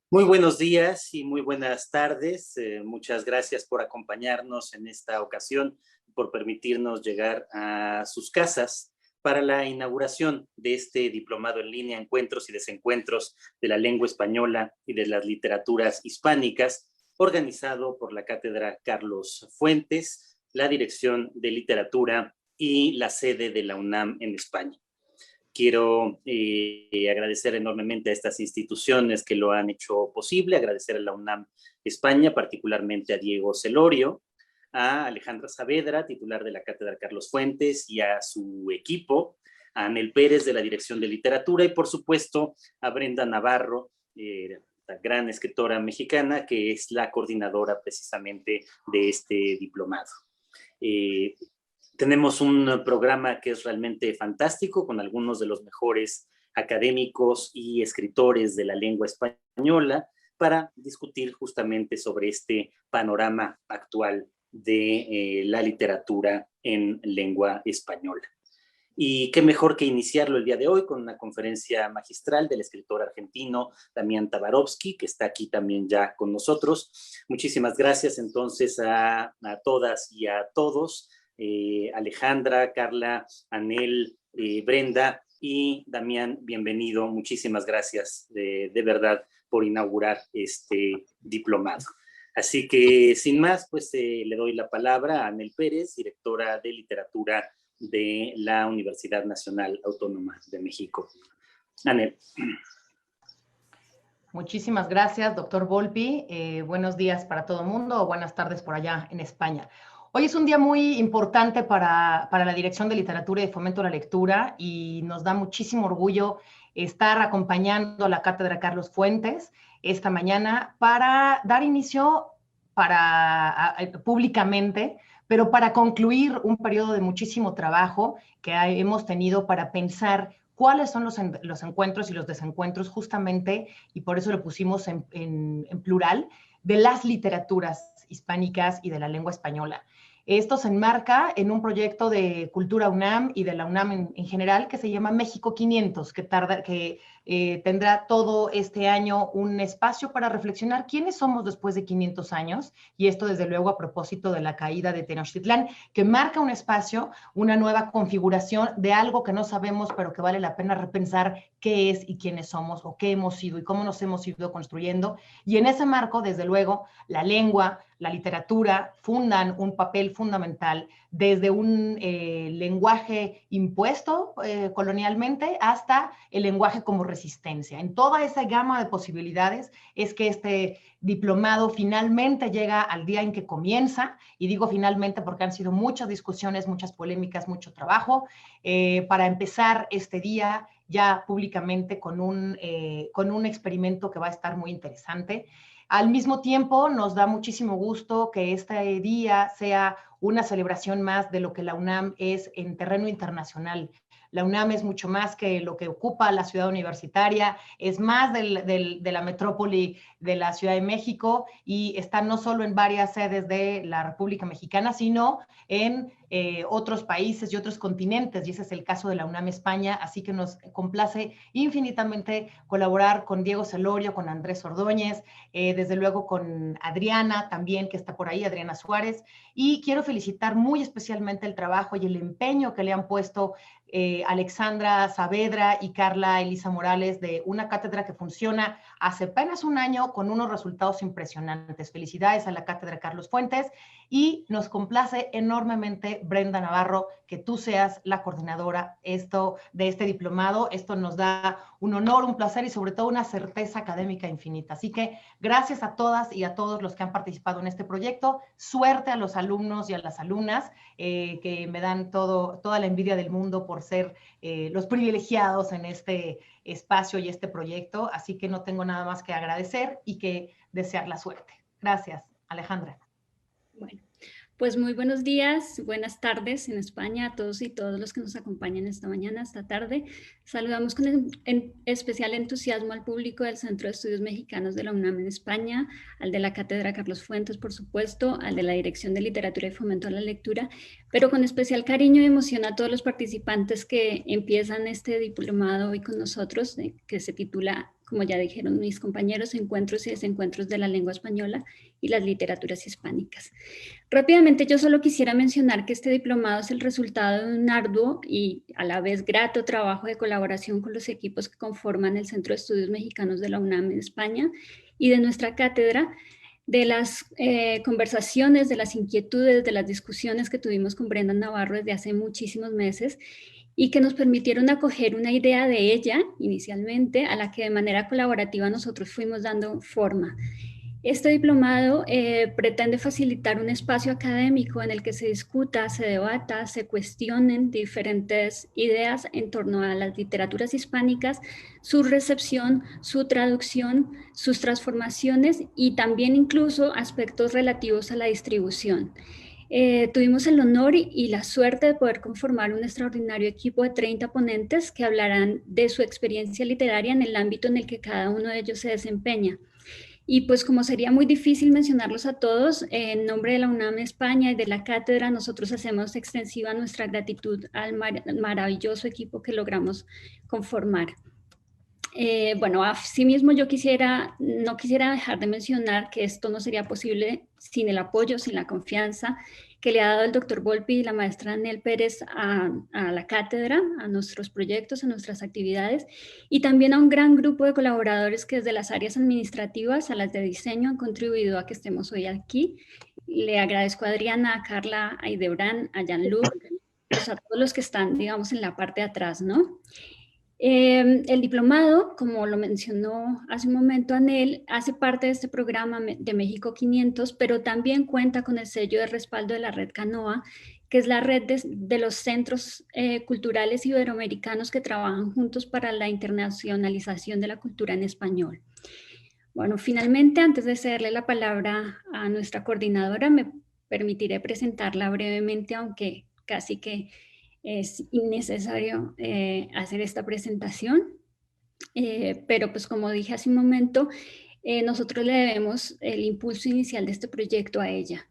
Muy buenos días y muy buenas tardes. Muchas gracias por acompañarnos en esta ocasión, por permitirnos llegar a sus casas para la inauguración de este diplomado en línea, Encuentros y Desencuentros de la Lengua Española y de las Literaturas Hispánicas, organizado por la Cátedra Carlos Fuentes, la Dirección de Literatura y la sede de la UNAM en España. Quiero agradecer enormemente a estas instituciones que lo han hecho posible, agradecer a la UNAM España, particularmente a Diego Celorio, a Alejandra Saavedra, titular de la Cátedra Carlos Fuentes, y a su equipo, a Anel Pérez de la Dirección de Literatura y, por supuesto, a Brenda Navarro, la gran escritora mexicana, que es la coordinadora precisamente de este diplomado. Tenemos un programa que es realmente fantástico, con algunos de los mejores académicos y escritores de la lengua española, para discutir justamente sobre este panorama actual de la literatura en lengua española. Y qué mejor que iniciarlo el día de hoy con una conferencia magistral del escritor argentino Damián Tabarovsky, que está aquí también ya con nosotros. Muchísimas gracias entonces a todas y a todos. Alejandra, Carla, Anel, Brenda y Damián, bienvenido. Muchísimas gracias de verdad por inaugurar este diplomado. Así que sin más, pues le doy la palabra a Anel Pérez, directora de literatura de la Universidad Nacional Autónoma de México. Anel. Muchísimas gracias, doctor Volpi. Buenos días para todo el mundo o buenas tardes por allá en España. Hoy es un día muy importante para la Dirección de Literatura y de Fomento a la Lectura y nos da muchísimo orgullo estar acompañando a la Cátedra Carlos Fuentes esta mañana para dar inicio públicamente, pero para concluir un periodo de muchísimo trabajo que hemos tenido para pensar cuáles son los encuentros y los desencuentros justamente, y por eso lo pusimos en plural, de las literaturas hispánicas y de la lengua española. Esto se enmarca en un proyecto de Cultura UNAM y de la UNAM en general que se llama México 500, que tendrá todo este año un espacio para reflexionar quiénes somos después de 500 años, y esto desde luego a propósito de la caída de Tenochtitlán, que marca un espacio, una nueva configuración de algo que no sabemos, pero que vale la pena repensar qué es y quiénes somos, o qué hemos sido y cómo nos hemos ido construyendo. Y en ese marco, desde luego, la lengua, la literatura fundan un papel fundamental desde un lenguaje impuesto colonialmente hasta el lenguaje como resistencia. En toda esa gama de posibilidades es que este diplomado finalmente llega al día en que comienza, y digo finalmente porque han sido muchas discusiones, muchas polémicas, mucho trabajo, para empezar este día ya públicamente con un experimento que va a estar muy interesante. Al mismo tiempo, nos da muchísimo gusto que este día sea una celebración más de lo que la UNAM es en terreno internacional. La UNAM es mucho más que lo que ocupa la ciudad universitaria, es más de la metrópoli de la Ciudad de México, y está no solo en varias sedes de la República Mexicana, sino en otros países y otros continentes, y ese es el caso de la UNAM España, así que nos complace infinitamente colaborar con Diego Celorio, con Andrés Ordóñez, desde luego con Adriana también, que está por ahí, Adriana Suárez, y quiero felicitar muy especialmente el trabajo y el empeño que le han puesto Alexandra Saavedra y Carla Elisa Morales, de una cátedra que funciona hace apenas un año con unos resultados impresionantes. Felicidades a la Cátedra Carlos Fuentes, y nos complace enormemente, Brenda Navarro, que tú seas la coordinadora de este diplomado. Esto nos da un honor, un placer y sobre todo una certeza académica infinita. Así que gracias a todas y a todos los que han participado en este proyecto. Suerte a los alumnos y a las alumnas, que me dan toda la envidia del mundo por ser los privilegiados en este espacio y este proyecto. Así que no tengo nada más que agradecer y que desear la suerte. Gracias, Alejandra. Bueno, pues muy buenos días, buenas tardes en España a todos y todas los que nos acompañan esta mañana, esta tarde. Saludamos con especial entusiasmo al público del Centro de Estudios Mexicanos de la UNAM en España, al de la Cátedra Carlos Fuentes, por supuesto, al de la Dirección de Literatura y Fomento a la Lectura, pero con especial cariño y emoción a todos los participantes que empiezan este diplomado hoy con nosotros, que se titula como ya dijeron mis compañeros, encuentros y desencuentros de la lengua española y las literaturas hispánicas. Rápidamente, yo solo quisiera mencionar que este diplomado es el resultado de un arduo y a la vez grato trabajo de colaboración con los equipos que conforman el Centro de Estudios Mexicanos de la UNAM en España y de nuestra cátedra, de las conversaciones, de las inquietudes, de las discusiones que tuvimos con Brenda Navarro desde hace muchísimos meses y que nos permitieron acoger una idea de ella inicialmente, a la que de manera colaborativa nosotros fuimos dando forma. Este diplomado pretende facilitar un espacio académico en el que se discuta, se debata, se cuestionen diferentes ideas en torno a las literaturas hispánicas, su recepción, su traducción, sus transformaciones y también incluso aspectos relativos a la distribución. Tuvimos el honor y la suerte de poder conformar un extraordinario equipo de 30 ponentes que hablarán de su experiencia literaria en el ámbito en el que cada uno de ellos se desempeña. Y pues como sería muy difícil mencionarlos a todos, en nombre de la UNAM España y de la cátedra, nosotros hacemos extensiva nuestra gratitud al maravilloso equipo que logramos conformar. Bueno, asimismo yo no quisiera dejar de mencionar que esto no sería posible sin el apoyo, sin la confianza que le ha dado el doctor Volpi y la maestra Nel Pérez a la cátedra, a nuestros proyectos, a nuestras actividades, y también a un gran grupo de colaboradores que desde las áreas administrativas a las de diseño han contribuido a que estemos hoy aquí. Le agradezco a Adriana, a Carla, a Idebrán, a Jean-Luc, pues a todos los que están, digamos, en la parte de atrás, ¿no? El diplomado, como lo mencionó hace un momento Anel, hace parte de este programa de México 500, pero también cuenta con el sello de respaldo de la red Canoa, que es la red de los centros culturales iberoamericanos que trabajan juntos para la internacionalización de la cultura en español. Bueno, finalmente, antes de cederle la palabra a nuestra coordinadora, me permitiré presentarla brevemente, aunque casi que es innecesario hacer esta presentación, pero pues como dije hace un momento, nosotros le debemos el impulso inicial de este proyecto a ella.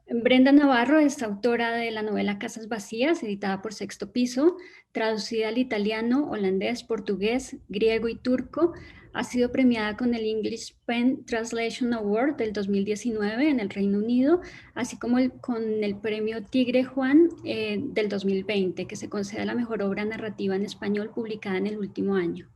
Brenda Navarro es autora de la novela Casas Vacías, editada por Sexto Piso, traducida al italiano, holandés, portugués, griego y turco. Ha sido premiada con el English Pen Translation Award del 2019 en el Reino Unido, así como con el premio Tigre Juan del 2020, que se concede a la mejor obra narrativa en español publicada en el último año.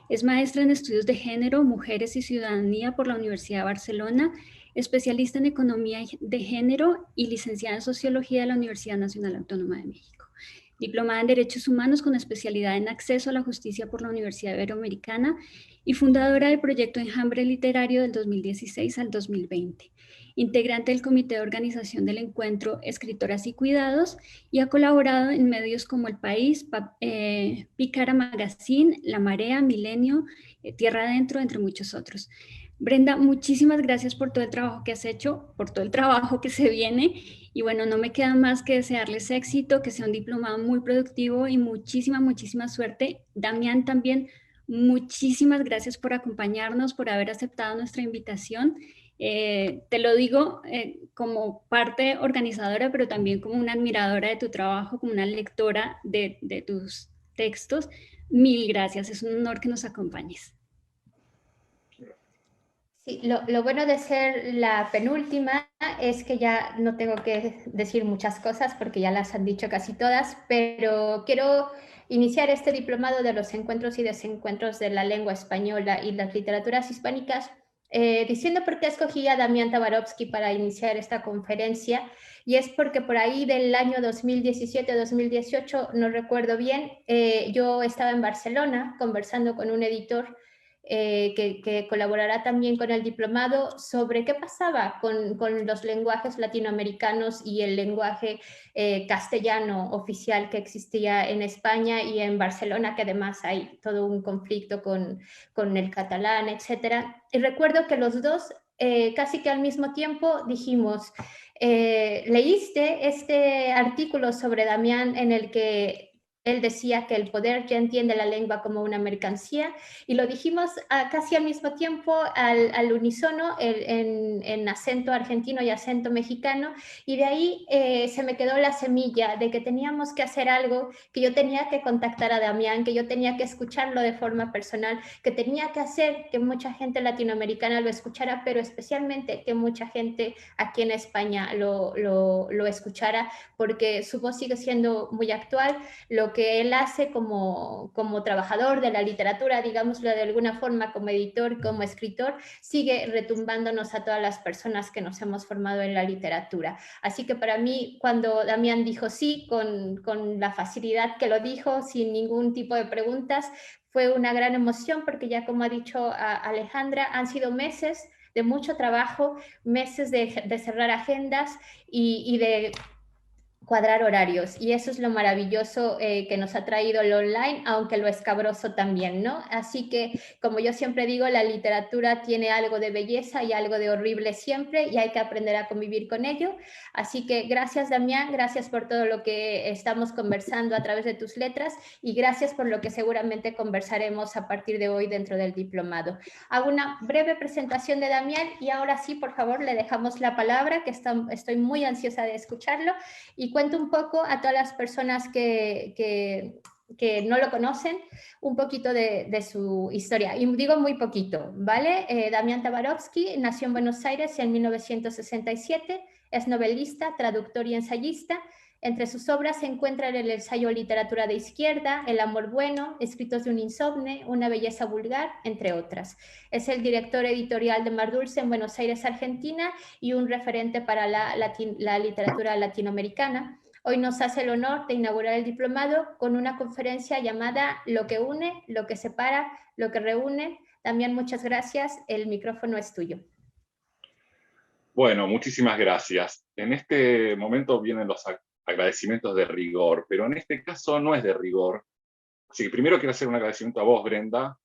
Es maestra en estudios de género, mujeres y ciudadanía por la Universidad de Barcelona, especialista en economía de género y licenciada en sociología de la Universidad Nacional Autónoma de México. Diplomada en Derechos Humanos con especialidad en acceso a la justicia por la Universidad Iberoamericana y fundadora del proyecto Enjambre Literario del 2016 al 2020. Integrante del Comité de Organización del Encuentro Escritoras y Cuidados y ha colaborado en medios como El País, Pícara Magazine, La Marea, Milenio, Tierra Adentro, entre muchos otros. Brenda, muchísimas gracias por todo el trabajo que has hecho, por todo el trabajo que se viene. Y bueno, no me queda más que desearles éxito, que sea un diplomado muy productivo y muchísima, muchísima suerte. Damián, también muchísimas gracias por acompañarnos, por haber aceptado nuestra invitación. Te lo digo como parte organizadora, pero también como una admiradora de tu trabajo, como una lectora de tus textos. Mil gracias, es un honor que nos acompañes. Sí, lo bueno de ser la penúltima es que ya no tengo que decir muchas cosas porque ya las han dicho casi todas, pero quiero iniciar este diplomado de los encuentros y desencuentros de la lengua española y las literaturas hispánicas diciendo por qué escogí a Damián Tabarovsky para iniciar esta conferencia, y es porque por ahí del año 2017-2018, no recuerdo bien, yo estaba en Barcelona conversando con un editor que colaborará también con el diplomado sobre qué pasaba con los lenguajes latinoamericanos y el lenguaje castellano oficial que existía en España y en Barcelona, que además hay todo un conflicto con el catalán, etc. Y recuerdo que los dos casi que al mismo tiempo dijimos, ¿leíste este artículo sobre Damián en el que Él decía que el poder ya entiende la lengua como una mercancía, y lo dijimos casi al mismo tiempo, al unísono, en acento argentino y acento mexicano, y de ahí se me quedó la semilla de que teníamos que hacer algo, que yo tenía que contactar a Damián, que yo tenía que escucharlo de forma personal, que tenía que hacer que mucha gente latinoamericana lo escuchara, pero especialmente que mucha gente aquí en España lo escuchara, porque su voz sigue siendo muy actual. Lo que él hace como trabajador de la literatura, digámoslo de alguna forma, como editor, como escritor, sigue retumbándonos a todas las personas que nos hemos formado en la literatura. Así que para mí, cuando Damián dijo sí, con la facilidad que lo dijo, sin ningún tipo de preguntas, fue una gran emoción, porque ya como ha dicho Alejandra, han sido meses de mucho trabajo, meses de cerrar agendas y de cuadrar horarios, y eso es lo maravilloso que nos ha traído el online, aunque lo escabroso también, ¿no? Así que, como yo siempre digo, la literatura tiene algo de belleza y algo de horrible siempre, y hay que aprender a convivir con ello. Así que gracias, Damián, gracias por todo lo que estamos conversando a través de tus letras, y gracias por lo que seguramente conversaremos a partir de hoy dentro del diplomado. Hago una breve presentación de Damián, y ahora sí, por favor, le dejamos la palabra, que estoy muy ansiosa de escucharlo, y cuento un poco a todas las personas que no lo conocen, un poquito de su historia. Y digo muy poquito, ¿vale? Damián Tabarovsky nació en Buenos Aires en 1967, es novelista, traductor y ensayista. Entre sus obras se encuentran el ensayo Literatura de Izquierda, El amor bueno, Escritos de un insomne, Una belleza vulgar, entre otras. Es el director editorial de Mar Dulce en Buenos Aires, Argentina, y un referente para la literatura latinoamericana. Hoy nos hace el honor de inaugurar el diplomado con una conferencia llamada Lo que une, lo que separa, lo que reúne. También muchas gracias, el micrófono es tuyo. Bueno, muchísimas gracias. En este momento vienen los agradecimientos de rigor, pero en este caso no es de rigor. Así que primero quiero hacer un agradecimiento a vos, Brenda.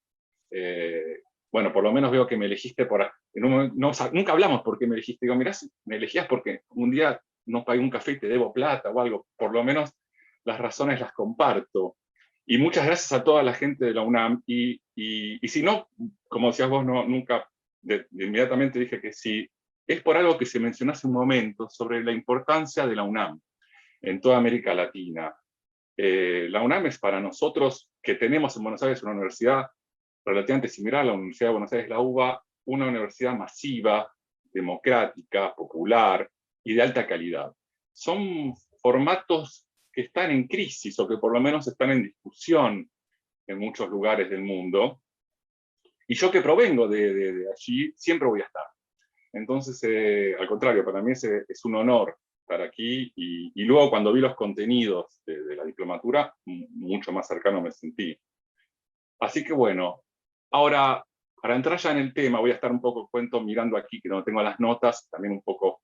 Bueno, por lo menos veo que me elegiste en un momento, nunca hablamos por qué me elegiste. Digo, mirá, me elegías porque un día no pagué un café y te debo plata o algo. Por lo menos las razones las comparto. Y muchas gracias a toda la gente de la UNAM. Y si no, como decías vos, nunca inmediatamente dije que sí. Es por algo que se mencionó hace un momento sobre la importancia de la UNAM en toda América Latina. La UNAM es para nosotros, que tenemos en Buenos Aires una universidad relativamente similar a la Universidad de Buenos Aires, la UBA, una universidad masiva, democrática, popular y de alta calidad. Son formatos que están en crisis, o que por lo menos están en discusión en muchos lugares del mundo, y yo, que provengo de allí, siempre voy a estar. Entonces, al contrario, para mí es un honor estar aquí, y luego cuando vi los contenidos de la diplomatura, mucho más cercano me sentí. Así que bueno, ahora, para entrar ya en el tema, voy a estar un poco, cuento, mirando aquí, que no tengo las notas, también un poco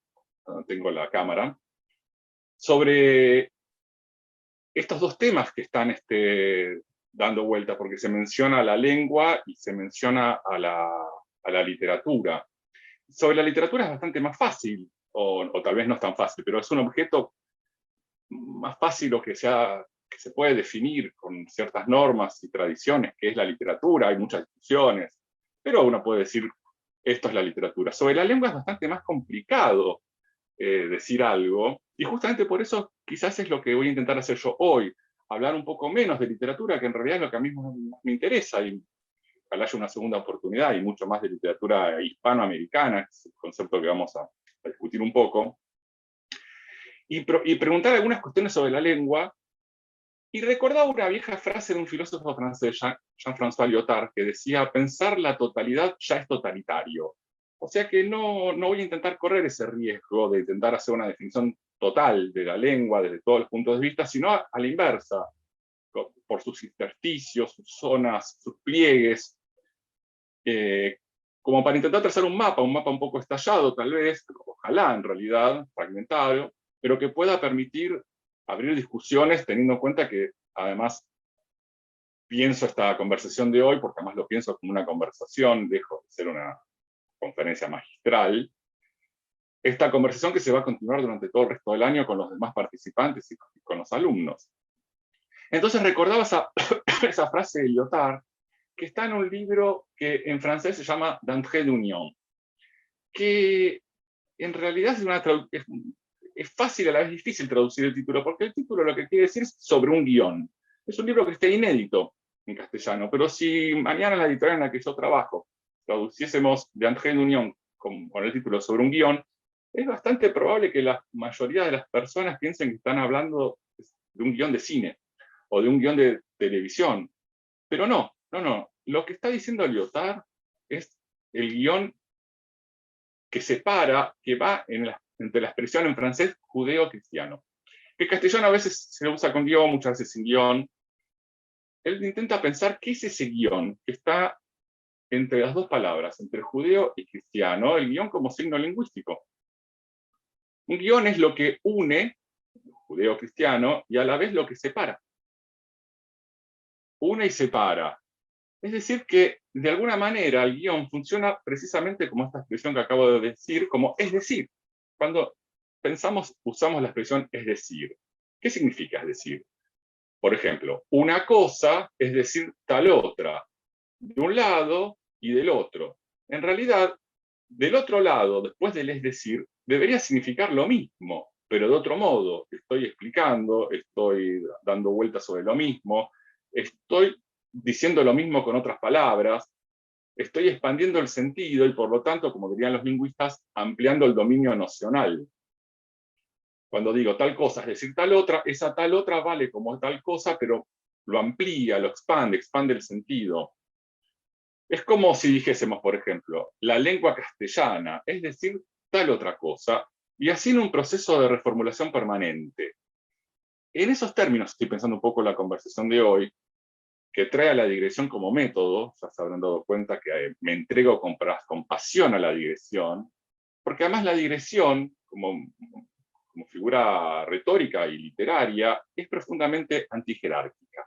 no tengo la cámara, sobre estos dos temas que están dando vuelta, porque se menciona la lengua y se menciona a la literatura. Sobre la literatura es bastante más fácil, o tal vez no es tan fácil, pero es un objeto más fácil, o que se puede definir con ciertas normas y tradiciones, que es la literatura. Hay muchas discusiones, pero uno puede decir, esto es la literatura. Sobre la lengua es bastante más complicado decir algo, y justamente por eso quizás es lo que voy a intentar hacer yo hoy, hablar un poco menos de literatura, que en realidad es lo que a mí me interesa, y ojalá haya una segunda oportunidad, y mucho más de literatura hispanoamericana, que es el concepto que vamos a discutir un poco, y preguntar algunas cuestiones sobre la lengua, y recordaba una vieja frase de un filósofo francés, Jean-François Lyotard, que decía: pensar la totalidad ya es totalitario. O sea que no voy a intentar correr ese riesgo de intentar hacer una definición total de la lengua desde todos los puntos de vista, sino a la inversa, por sus intersticios, sus zonas, sus pliegues, como para intentar trazar un mapa un poco estallado tal vez, ojalá en realidad, fragmentado, pero que pueda permitir abrir discusiones, teniendo en cuenta que además pienso esta conversación de hoy, porque además lo pienso como una conversación, dejo de ser una conferencia magistral, esta conversación que se va a continuar durante todo el resto del año con los demás participantes y con los alumnos. Entonces recordaba esa, esa frase de Lyotard, que está en un libro que en francés se llama D'entrée d'union, que en realidad es fácil, a la vez difícil traducir el título, porque el título lo que quiere decir es sobre un guión. Es un libro que está inédito en castellano, pero si mañana la editorial en la que yo trabajo traduciésemos D'entrée d'union con el título sobre un guión, es bastante probable que la mayoría de las personas piensen que están hablando de un guión de cine o de un guión de televisión. Pero no. Lo que está diciendo Lyotard es el guión que separa, que va entre la expresión en francés judeo-cristiano. El castellano a veces se usa con guión, muchas veces sin guión. Él intenta pensar qué es ese guión que está entre las dos palabras, entre judeo y cristiano, el guión como signo lingüístico. Un guión es lo que une, judeo-cristiano, y a la vez lo que separa. Une y separa. Es decir, que de alguna manera el guión funciona precisamente como esta expresión que acabo de decir, como es decir. Cuando pensamos, usamos la expresión es decir. ¿Qué significa es decir? Por ejemplo, una cosa es decir tal otra, de un lado y del otro. En realidad, del otro lado, después del es decir, debería significar lo mismo, pero de otro modo. Estoy explicando, estoy dando vueltas sobre lo mismo, estoy diciendo lo mismo con otras palabras, estoy expandiendo el sentido y por lo tanto, como dirían los lingüistas, ampliando el dominio nocional. Cuando digo tal cosa, es decir, tal otra, esa tal otra vale como tal cosa, pero lo amplía, lo expande el sentido. Es como si dijésemos, por ejemplo, la lengua castellana, es decir, tal otra cosa, y así en un proceso de reformulación permanente. En esos términos estoy pensando un poco en la conversación de hoy, que trae a la digresión como método. Ya se habrán dado cuenta que me entrego con pasión a la digresión, porque además la digresión, como figura retórica y literaria, es profundamente antijerárquica.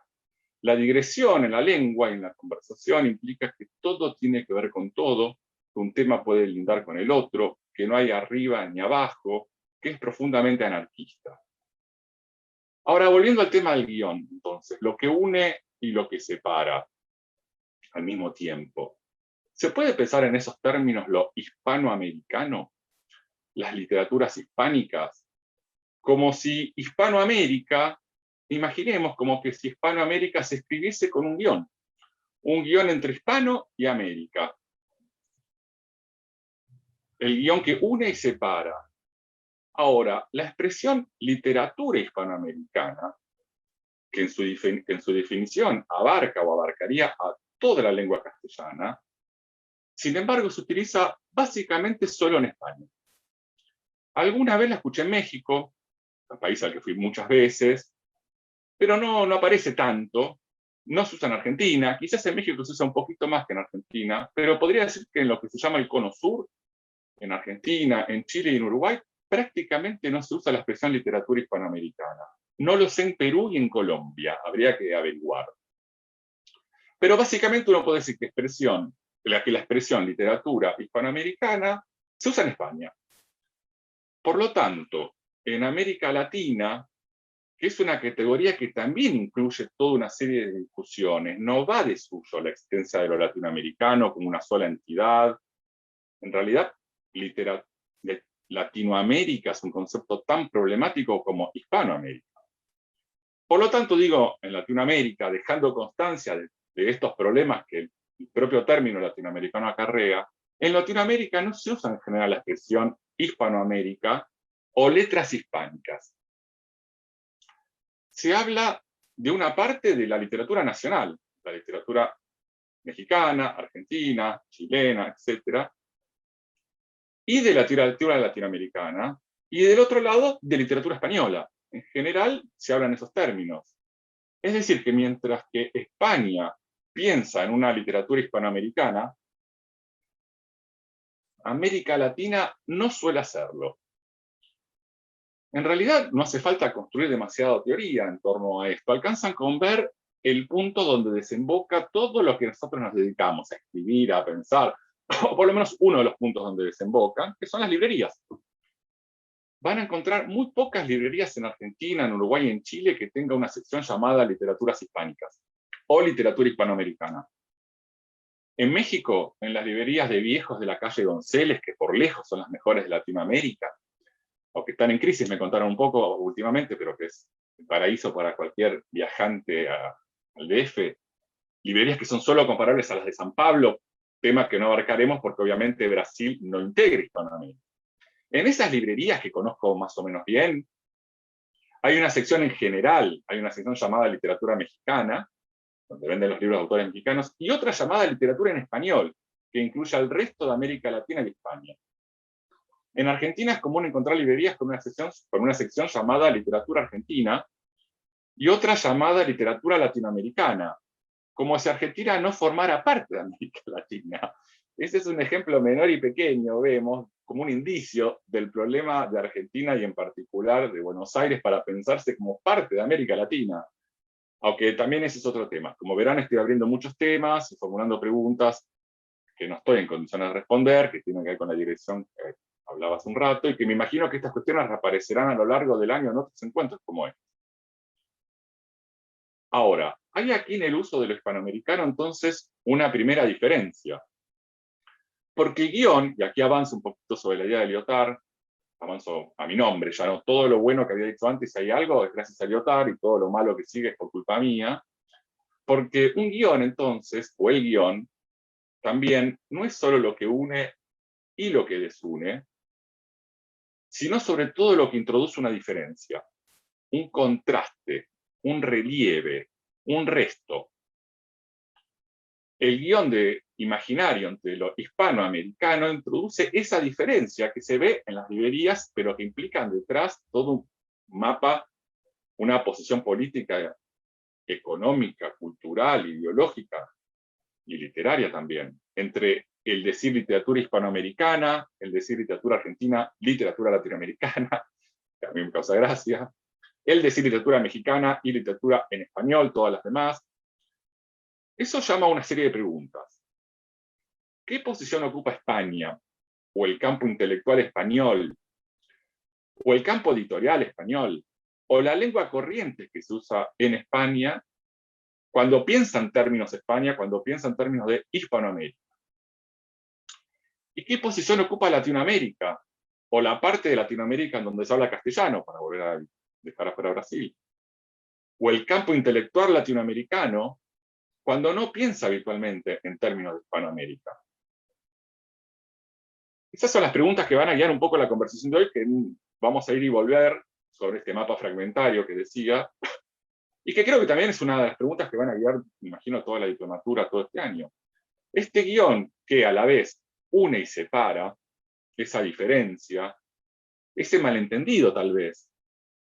La digresión en la lengua y en la conversación implica que todo tiene que ver con todo, que un tema puede lindar con el otro, que no hay arriba ni abajo, que es profundamente anarquista. Ahora, volviendo al tema del guión, entonces, lo que une y lo que separa al mismo tiempo. ¿Se puede pensar en esos términos lo hispanoamericano? Las literaturas hispánicas, como si Hispanoamérica, imaginemos como que si Hispanoamérica se escribiese con un guión entre hispano y América. El guión que une y separa. Ahora, la expresión literatura hispanoamericana, que en su definición abarca o abarcaría a toda la lengua castellana, sin embargo se utiliza básicamente solo en España. Alguna vez la escuché en México, un país al que fui muchas veces, pero no aparece tanto. No se usa en Argentina, quizás en México se usa un poquito más que en Argentina, pero podría decir que en lo que se llama el Cono Sur, en Argentina, en Chile y en Uruguay, prácticamente no se usa la expresión literatura hispanoamericana. No lo sé en Perú y en Colombia, habría que averiguar. Pero básicamente uno puede decir que la expresión literatura hispanoamericana se usa en España. Por lo tanto, en América Latina, que es una categoría que también incluye toda una serie de discusiones, no va de suyo la existencia de lo latinoamericano como una sola entidad. En realidad, Latinoamérica es un concepto tan problemático como Hispanoamérica. Por lo tanto, digo, en Latinoamérica, dejando constancia de estos problemas que el propio término latinoamericano acarrea, en Latinoamérica no se usa en general la expresión Hispanoamérica o letras hispánicas. Se habla de una parte de la literatura nacional, la literatura mexicana, argentina, chilena, etc., y de la literatura latinoamericana, y del otro lado, de literatura española. En general, se hablan esos términos. Es decir, que mientras que España piensa en una literatura hispanoamericana, América Latina no suele hacerlo. En realidad, no hace falta construir demasiada teoría en torno a esto. Alcanzan con ver el punto donde desemboca todo lo que nosotros nos dedicamos a escribir, a pensar, o por lo menos uno de los puntos donde desembocan, que son las librerías. van a encontrar muy pocas librerías en Argentina, en Uruguay y en Chile que tenga una sección llamada Literaturas Hispánicas o Literatura Hispanoamericana. En México, en las librerías de viejos de la calle Donceles, que por lejos son las mejores de Latinoamérica, o que están en crisis, me contaron un poco últimamente, pero que es el paraíso para cualquier viajante al DF, librerías que son solo comparables a las de San Pablo, tema que no abarcaremos porque obviamente Brasil no integra Hispanoamérica. En esas librerías que conozco más o menos bien, hay una sección en general, hay una sección llamada Literatura Mexicana, donde venden los libros de autores mexicanos, y otra llamada Literatura en Español, que incluye al resto de América Latina y España. En Argentina es común encontrar librerías con una sección llamada Literatura Argentina y otra llamada Literatura Latinoamericana, como si Argentina no formara parte de América Latina. Ese es un ejemplo menor y pequeño, vemos, como un indicio del problema de Argentina y en particular de Buenos Aires para pensarse como parte de América Latina. Aunque también ese es otro tema. Como verán, estoy abriendo muchos temas y formulando preguntas que no estoy en condiciones de responder, que tienen que ver con la dirección que hablaba hace un rato, y que me imagino que estas cuestiones reaparecerán a lo largo del año en otros encuentros como este. Ahora, hay aquí en el uso de lo hispanoamericano entonces una primera diferencia. Porque el guión, y aquí avanzo un poquito sobre la idea de Lyotard, avanzo a mi nombre, ya no todo lo bueno que había dicho antes, si hay algo, es gracias a Lyotard, y todo lo malo que sigue es por culpa mía, porque un guión entonces, o el guión, también no es solo lo que une y lo que desune, sino sobre todo lo que introduce una diferencia, un contraste, un relieve, un resto. El guión de imaginario entre lo hispanoamericano introduce esa diferencia que se ve en las librerías, pero que implican detrás todo un mapa, una posición política, económica, cultural, ideológica y literaria también, entre el decir literatura hispanoamericana, el decir literatura argentina, literatura latinoamericana, que a mí me causa gracia, el decir literatura mexicana y literatura en español, todas las demás. Eso llama a una serie de preguntas. ¿Qué posición ocupa España, o el campo intelectual español, o el campo editorial español, o la lengua corriente que se usa en España cuando piensa en términos España, cuando piensa en términos de Hispanoamérica? ¿Y qué posición ocupa Latinoamérica, o la parte de Latinoamérica en donde se habla castellano, para volver a dejar afuera Brasil? ¿O el campo intelectual latinoamericano cuando no piensa habitualmente en términos de Hispanoamérica? Esas son las preguntas que van a guiar un poco la conversación de hoy, que vamos a ir y volver sobre este mapa fragmentario que decía, y que creo que también es una de las preguntas que van a guiar, me imagino, toda la diplomatura todo este año. Este guión que a la vez une y separa, esa diferencia, ese malentendido tal vez,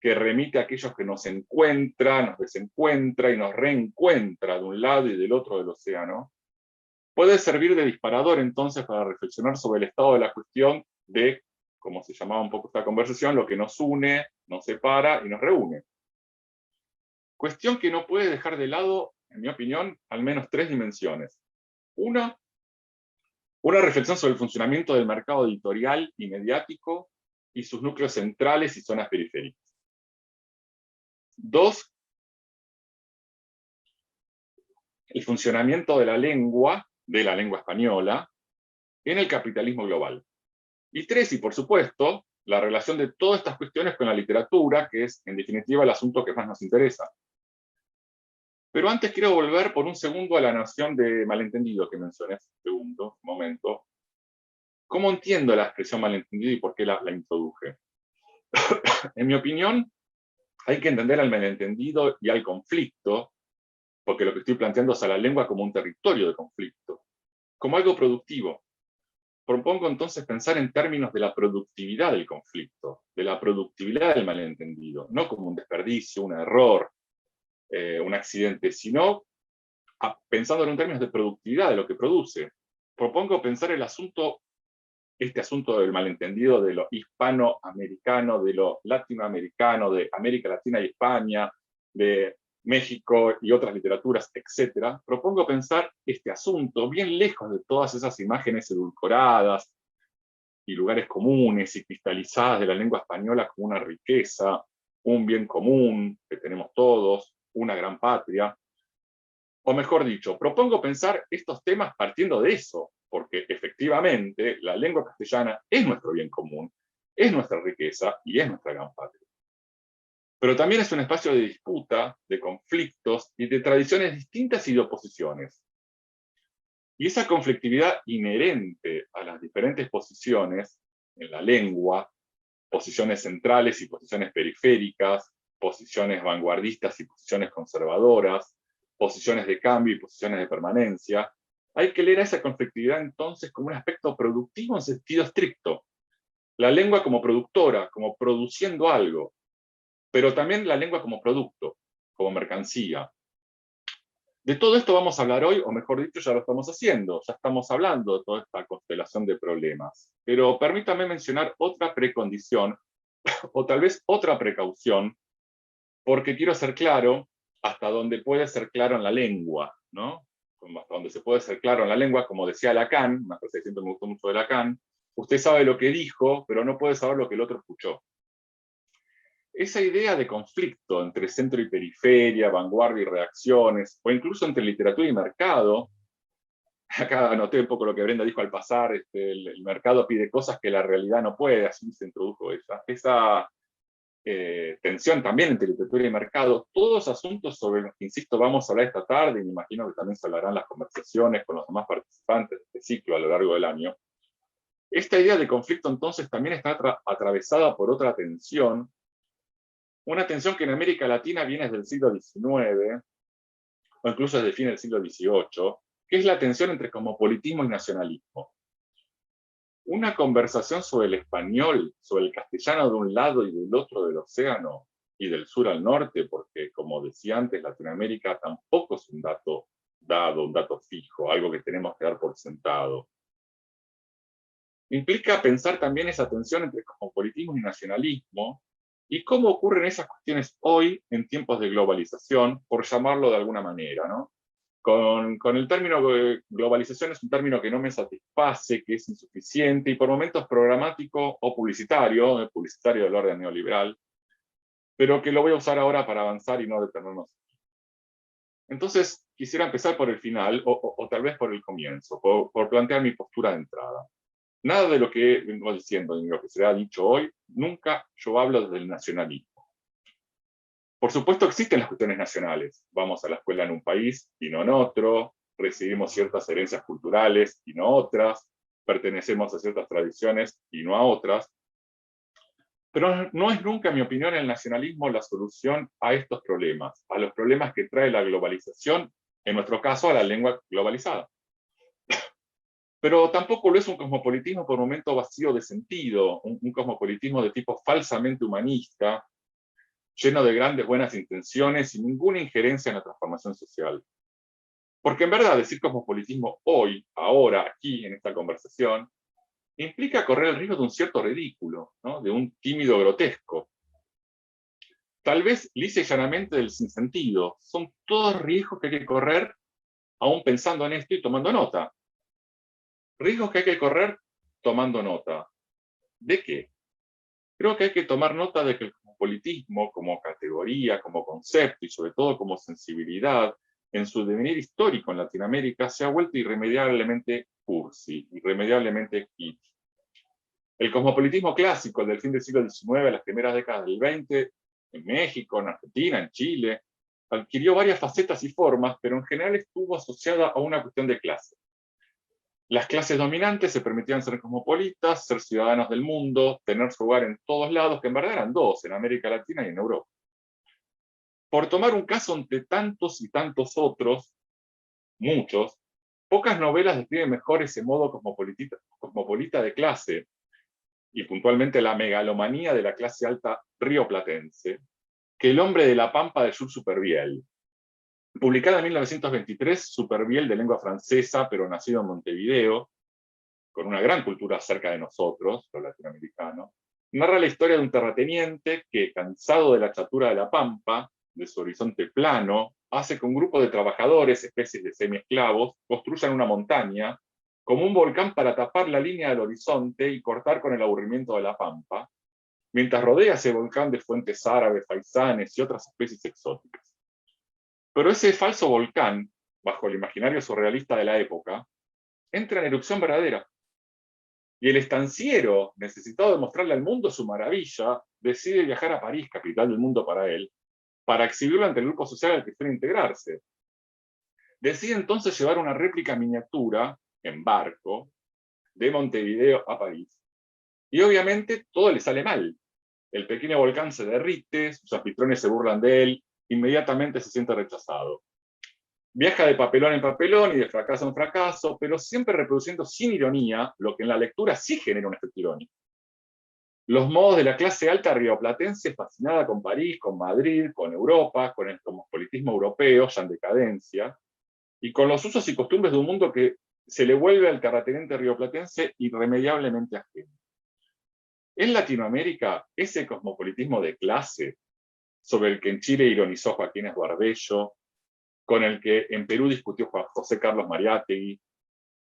que remite a aquellos que nos encuentra, nos desencuentra y nos reencuentra de un lado y del otro del océano, puede servir de disparador entonces para reflexionar sobre el estado de la cuestión de, como se llamaba un poco esta conversación, lo que nos une, nos separa y nos reúne. Cuestión que no puede dejar de lado, en mi opinión, al menos tres dimensiones. Una reflexión sobre el funcionamiento del mercado editorial y mediático y sus núcleos centrales y zonas periféricas. Dos, el funcionamiento de la lengua española, en el capitalismo global. Y tres, y por supuesto, la relación de todas estas cuestiones con la literatura, que es, en definitiva, el asunto que más nos interesa. Pero antes quiero volver por un segundo a la noción de malentendido que mencioné hace un segundo, un momento. ¿Cómo entiendo la expresión malentendido y por qué la introduje? En mi opinión, hay que entender al malentendido y al conflicto, porque lo que estoy planteando es a la lengua como un territorio de conflicto, como algo productivo. Propongo entonces pensar en términos de la productividad del conflicto, de la productividad del malentendido, no como un desperdicio, un error, un accidente, sino pensando en términos de productividad de lo que produce. Propongo pensar este asunto del malentendido de lo hispanoamericano, de lo latinoamericano, de América Latina y España, de México y otras literaturas, etc. Propongo pensar este asunto bien lejos de todas esas imágenes edulcoradas, y lugares comunes y cristalizadas de la lengua española como una riqueza, un bien común que tenemos todos, una gran patria. O mejor dicho, propongo pensar estos temas partiendo de eso, porque efectivamente la lengua castellana es nuestro bien común, es nuestra riqueza y es nuestra gran patria. Pero también es un espacio de disputa, de conflictos y de tradiciones distintas y de oposiciones. Y esa conflictividad inherente a las diferentes posiciones en la lengua, posiciones centrales y posiciones periféricas, posiciones vanguardistas y posiciones conservadoras, posiciones de cambio y posiciones de permanencia, hay que leer a esa conflictividad entonces como un aspecto productivo en sentido estricto. La lengua como productora, como produciendo algo, pero también la lengua como producto, como mercancía. De todo esto vamos a hablar hoy, o mejor dicho, ya lo estamos haciendo, ya estamos hablando de toda esta constelación de problemas. Pero permítame mencionar otra precondición, o tal vez otra precaución, porque quiero ser claro hasta donde puede ser claro en la lengua, ¿no? Hasta donde se puede ser claro en la lengua, como decía Lacan, una frase que siempre me gustó mucho de Lacan, usted sabe lo que dijo, pero no puede saber lo que el otro escuchó. Esa idea de conflicto entre centro y periferia, vanguardia y reacciones, o incluso entre literatura y mercado, acá anoté un poco lo que Brenda dijo al pasar, el mercado pide cosas que la realidad no puede, así se introdujo esa tensión también entre literatura y mercado, todos asuntos sobre los que, insisto, vamos a hablar esta tarde, y me imagino que también se hablarán las conversaciones con los demás participantes de este ciclo a lo largo del año. Esta idea de conflicto entonces también está atravesada por otra tensión, una tensión que en América Latina viene desde el siglo XIX, o incluso desde el fin del siglo XVIII, que es la tensión entre cosmopolitismo y nacionalismo. Una conversación sobre el español, sobre el castellano de un lado y del otro del océano, y del sur al norte, porque como decía antes, Latinoamérica tampoco es un dato dado, un dato fijo, algo que tenemos que dar por sentado. Implica pensar también esa tensión entre cosmopolitismo y nacionalismo, y cómo ocurren esas cuestiones hoy en tiempos de globalización, por llamarlo de alguna manera, ¿no? Con el término globalización es un término que no me satisface, que es insuficiente, y por momentos programático o publicitario, publicitario del orden neoliberal, pero que lo voy a usar ahora para avanzar y no detenernos. Entonces, quisiera empezar por el final, o tal vez por el comienzo, por plantear mi postura de entrada. Nada de lo que vengo diciendo, ni lo que se ha dicho hoy, nunca yo hablo desde el nacionalismo. Por supuesto existen las cuestiones nacionales. Vamos a la escuela en un país y no en otro, recibimos ciertas herencias culturales y no otras, pertenecemos a ciertas tradiciones y no a otras. Pero no es nunca, en mi opinión, el nacionalismo la solución a estos problemas, a los problemas que trae la globalización, en nuestro caso a la lengua globalizada. Pero tampoco lo es un cosmopolitismo por momento vacío de sentido, un cosmopolitismo de tipo falsamente humanista, lleno de grandes buenas intenciones y ninguna injerencia en la transformación social. Porque en verdad decir cosmopolitismo hoy, ahora, aquí, en esta conversación, implica correr el riesgo de un cierto ridículo, ¿no? De un tímido grotesco. Tal vez lisa y llanamente del sinsentido. Son todos riesgos que hay que correr, aún pensando en esto y tomando nota. Riesgos que hay que correr tomando nota. ¿De qué? Creo que hay que tomar nota de que el cosmopolitismo, como categoría, como concepto y sobre todo como sensibilidad, en su devenir histórico en Latinoamérica, se ha vuelto irremediablemente cursi, irremediablemente kitsch. El cosmopolitismo clásico, el del fin del siglo XIX a las primeras décadas del XX, en México, en Argentina, en Chile, adquirió varias facetas y formas, pero en general estuvo asociada a una cuestión de clase. Las clases dominantes se permitían ser cosmopolitas, ser ciudadanos del mundo, tener su hogar en todos lados, que en verdad eran dos, en América Latina y en Europa. Por tomar un caso entre tantos y tantos otros, muchos, pocas novelas describen mejor ese modo cosmopolita de clase, y puntualmente la megalomanía de la clase alta rioplatense, que El hombre de la pampa de Jules Supervielle. Publicada en 1923, Supervielle, de lengua francesa, pero nacido en Montevideo, con una gran cultura cerca de nosotros, los latinoamericanos, narra la historia de un terrateniente que, cansado de la chatura de la pampa, de su horizonte plano, hace que un grupo de trabajadores, especies de semiesclavos, construyan una montaña como un volcán para tapar la línea del horizonte y cortar con el aburrimiento de la pampa, mientras rodea ese volcán de fuentes árabes, faisanes y otras especies exóticas. Pero ese falso volcán, bajo el imaginario surrealista de la época, entra en erupción verdadera. Y el estanciero, necesitado de mostrarle al mundo su maravilla, decide viajar a París, capital del mundo para él, para exhibirlo ante el grupo social al que quiere integrarse. Decide entonces llevar una réplica miniatura, en barco, de Montevideo a París. Y obviamente todo le sale mal. El pequeño volcán se derrite, sus anfitriones se burlan de él, inmediatamente se siente rechazado. Viaja de papelón en papelón y de fracaso en fracaso, pero siempre reproduciendo sin ironía lo que en la lectura sí genera un efecto irónico. Los modos de la clase alta rioplatense fascinada con París, con Madrid, con Europa, con el cosmopolitismo europeo ya en decadencia, y con los usos y costumbres de un mundo que se le vuelve al terrateniente rioplatense irremediablemente ajeno. En Latinoamérica, ese cosmopolitismo de clase, sobre el que en Chile ironizó Joaquín Esbarbello, con el que en Perú discutió Juan José Carlos Mariátegui,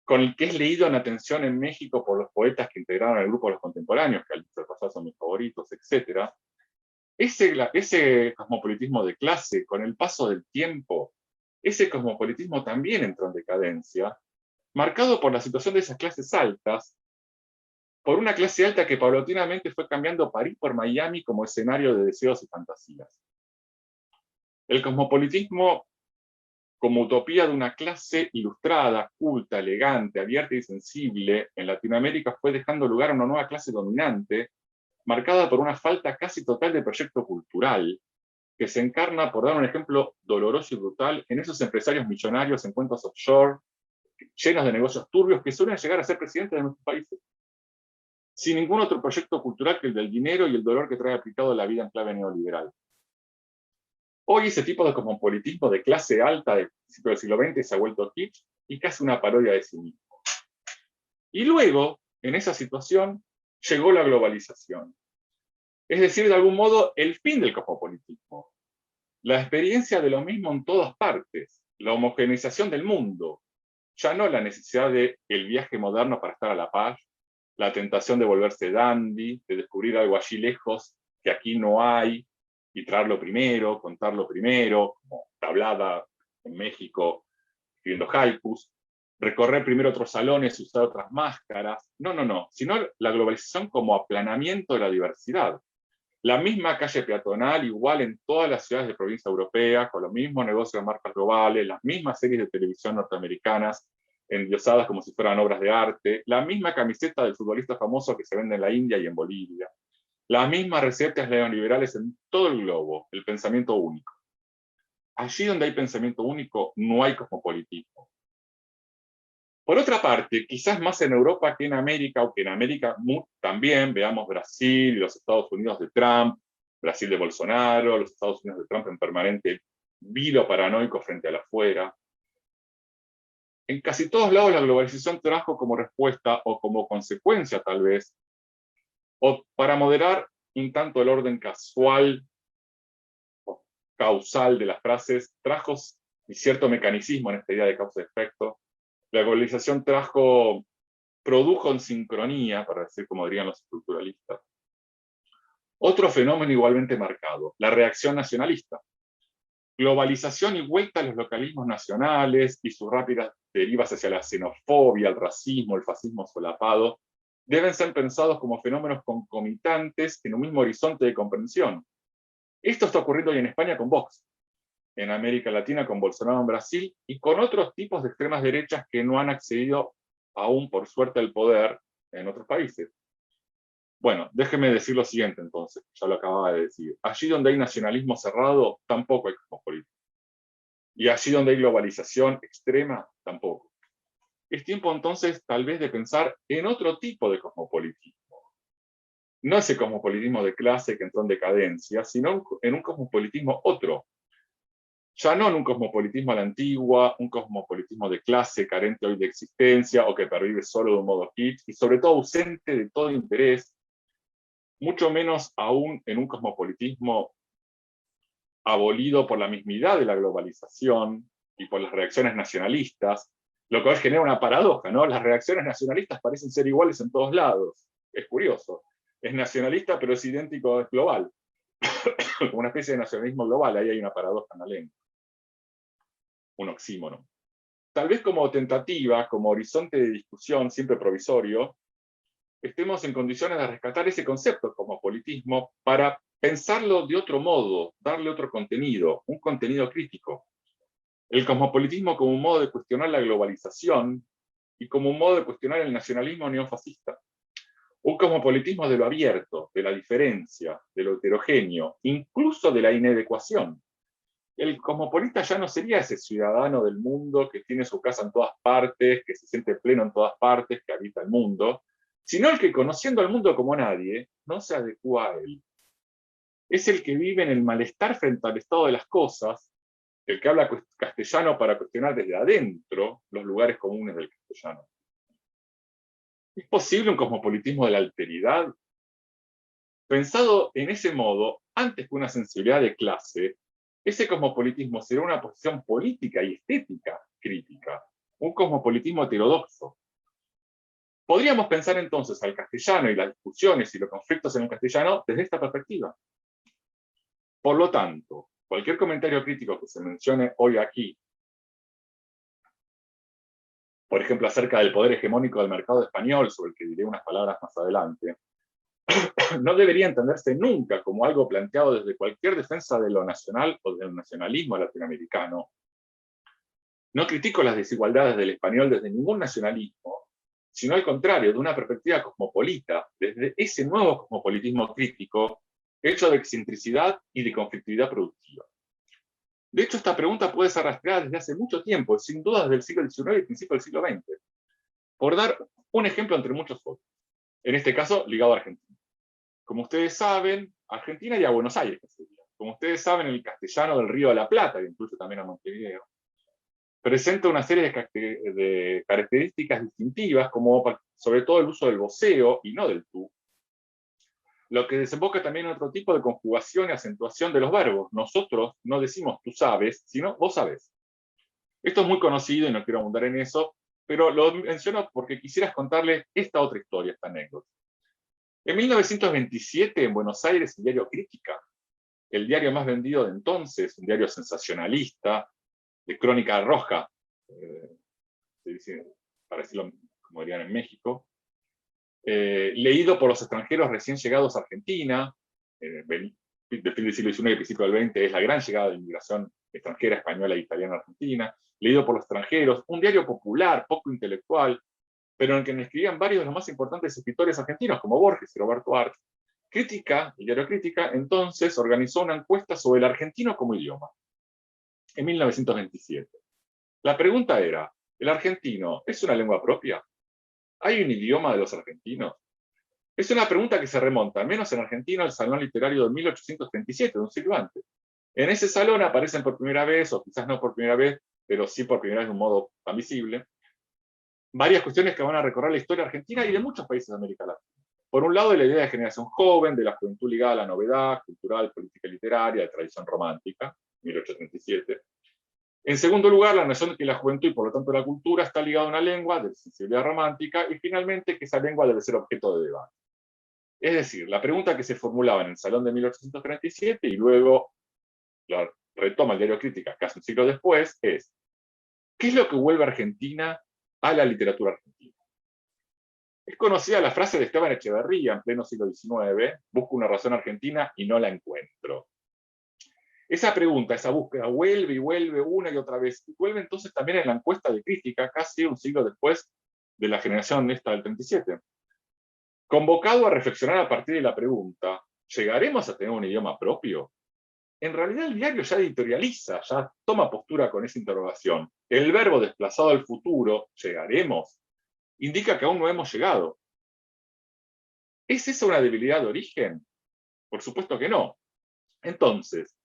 con el que es leído en atención en México por los poetas que integraron el grupo de los contemporáneos, que al pasar son mis favoritos, etc. Ese cosmopolitismo de clase, con el paso del tiempo, ese cosmopolitismo también entró en decadencia, marcado por la situación de esas clases altas, por una clase alta que paulatinamente fue cambiando París por Miami como escenario de deseos y fantasías. El cosmopolitismo como utopía de una clase ilustrada, culta, elegante, abierta y sensible, en Latinoamérica fue dejando lugar a una nueva clase dominante, marcada por una falta casi total de proyecto cultural, que se encarna, por dar un ejemplo doloroso y brutal, en esos empresarios millonarios en cuentas offshore, llenos de negocios turbios, que suelen llegar a ser presidentes de nuestros países, sin ningún otro proyecto cultural que el del dinero y el dolor que trae aplicado la vida en clave neoliberal. Hoy ese tipo de cosmopolitismo de clase alta del principio del siglo XX se ha vuelto kitsch y casi una parodia de sí mismo. Y luego, en esa situación, llegó la globalización. Es decir, de algún modo, el fin del cosmopolitismo. La experiencia de lo mismo en todas partes, la homogeneización del mundo, ya no la necesidad del viaje moderno para estar a la paz, la tentación de volverse dandy, de descubrir algo allí lejos que aquí no hay, y traerlo primero, contarlo primero, como Tablada en México, escribiendo haikus, recorrer primero otros salones y usar otras máscaras. No, sino la globalización como aplanamiento de la diversidad. La misma calle peatonal igual en todas las ciudades de provincia europea, con los mismos negocios de marcas globales, las mismas series de televisión norteamericanas, endiosadas como si fueran obras de arte, la misma camiseta del futbolista famoso que se vende en la India y en Bolivia, las mismas recetas neoliberales en todo el globo, el pensamiento único. Allí donde hay pensamiento único no hay cosmopolitismo. Por otra parte, quizás más en Europa que en América, aunque en América también veamos Brasil y los Estados Unidos de Trump, Brasil de Bolsonaro, los Estados Unidos de Trump en permanente vilo paranoico frente a la afuera. En casi todos lados la globalización trajo como respuesta o como consecuencia tal vez, o para moderar un tanto el orden casual o causal de las frases, trajo cierto mecanicismo en esta idea de causa-efecto. La globalización produjo en sincronía, para decir como dirían los estructuralistas, otro fenómeno igualmente marcado, la reacción nacionalista. Globalización y vuelta a los localismos nacionales y sus rápidas derivas hacia la xenofobia, el racismo, el fascismo solapado, deben ser pensados como fenómenos concomitantes en un mismo horizonte de comprensión. Esto está ocurriendo hoy en España con Vox, en América Latina con Bolsonaro en Brasil, y con otros tipos de extremas derechas que no han accedido aún por suerte al poder en otros países. Bueno, déjeme decir lo siguiente entonces, ya lo acababa de decir. Allí donde hay nacionalismo cerrado, tampoco hay cosmopolitismo. Y allí donde hay globalización extrema, tampoco. Es tiempo entonces tal vez de pensar en otro tipo de cosmopolitismo. No ese cosmopolitismo de clase que entró en decadencia, sino en un cosmopolitismo otro. Ya no en un cosmopolitismo a la antigua, un cosmopolitismo de clase carente hoy de existencia o que pervive solo de un modo kitsch y sobre todo ausente de todo interés, mucho menos aún en un cosmopolitismo abolido por la mismidad de la globalización y por las reacciones nacionalistas, Lo que genera una paradoja, ¿no? Las reacciones nacionalistas parecen ser iguales en todos lados. Es curioso. Es nacionalista, pero es idéntico, es global. Como una especie de nacionalismo global, ahí hay una paradoja en la lengua. Un oxímoron. Tal vez como tentativa, como horizonte de discusión, siempre provisorio, estemos en condiciones de rescatar ese concepto como politismo para pensarlo de otro modo, darle otro contenido, un contenido crítico. El cosmopolitismo como un modo de cuestionar la globalización y como un modo de cuestionar el nacionalismo neofascista. Un cosmopolitismo de lo abierto, de la diferencia, de lo heterogéneo, incluso de la inadecuación. El cosmopolita ya no sería ese ciudadano del mundo que tiene su casa en todas partes, que se siente pleno en todas partes, que habita el mundo, sino el que, conociendo al mundo como nadie, no se adecua a él. Es el que vive en el malestar frente al estado de las cosas, el que habla castellano para cuestionar desde adentro los lugares comunes del castellano. ¿Es posible un cosmopolitismo de la alteridad? Pensado en ese modo, antes que una sensibilidad de clase, ese cosmopolitismo será una posición política y estética crítica, un cosmopolitismo heterodoxo. Podríamos pensar entonces al castellano y las discusiones y los conflictos en el castellano desde esta perspectiva. Por lo tanto, cualquier comentario crítico que se mencione hoy aquí, por ejemplo, acerca del poder hegemónico del mercado español, sobre el que diré unas palabras más adelante, no debería entenderse nunca como algo planteado desde cualquier defensa de lo nacional o del nacionalismo latinoamericano. No critico las desigualdades del español desde ningún nacionalismo, sino al contrario, de una perspectiva cosmopolita, desde ese nuevo cosmopolitismo crítico, hecho de excentricidad y de conflictividad productiva. De hecho, esta pregunta puede ser rastreada desde hace mucho tiempo, sin duda desde el siglo XIX y principio del siglo XX. Por dar un ejemplo entre muchos otros, en este caso ligado a Argentina. Como ustedes saben, Argentina y a Buenos Aires, como ustedes saben, el castellano del Río de la Plata, que incluye también a Montevideo, presenta una serie de características distintivas, como sobre todo el uso del voceo y no del tú, lo que desemboca también en otro tipo de conjugación y acentuación de los verbos. Nosotros no decimos tú sabes, sino vos sabés. Esto es muy conocido y no quiero abundar en eso, pero lo menciono porque quisiera contarles esta otra historia, esta anécdota. En 1927, en Buenos Aires, el diario Crítica, el diario más vendido de entonces, un diario sensacionalista, de crónica roja, se dice, para decirlo como dirían en México, leído por los extranjeros recién llegados a Argentina, del fin del siglo XIX y principio del XX, es la gran llegada de inmigración extranjera, española e italiana a Argentina, leído por los extranjeros, un diario popular, poco intelectual, pero en el que escribían varios de los más importantes escritores argentinos, como Borges y Roberto Arlt. Crítica, el diario Crítica, entonces organizó una encuesta sobre el argentino como idioma, en 1927. La pregunta era, ¿el argentino es una lengua propia? ¿Hay un idioma de los argentinos? Es una pregunta que se remonta, al menos en Argentina, al Salón Literario de 1837, de un siglo antes. En ese salón aparecen por primera vez, o quizás no por primera vez, pero sí por primera vez de un modo tan visible, varias cuestiones que van a recorrer la historia argentina y de muchos países de América Latina. Por un lado, la idea de generación joven, de la juventud ligada a la novedad, cultural, política y literaria, de tradición romántica, 1837. En segundo lugar, la noción de que la juventud y por lo tanto la cultura está ligada a una lengua de sensibilidad romántica, y finalmente que esa lengua debe ser objeto de debate. Es decir, la pregunta que se formulaba en el Salón de 1837 y luego la retoma el diario Crítica casi un siglo después es, ¿qué es lo que vuelve a Argentina a la literatura argentina? Es conocida la frase de Esteban Echeverría en pleno siglo XIX, busco una razón argentina y no la encuentro. Esa pregunta, esa búsqueda, vuelve y vuelve una y otra vez, y vuelve entonces también en la encuesta de Crítica, casi un siglo después de la generación esta del 37. Convocado a reflexionar a partir de la pregunta, ¿llegaremos a tener un idioma propio? En realidad el diario ya editorializa, ya toma postura con esa interrogación. El verbo desplazado al futuro, ¿llegaremos?, indica que aún no hemos llegado. ¿Es esa una debilidad de origen? Por supuesto que no. Entonces,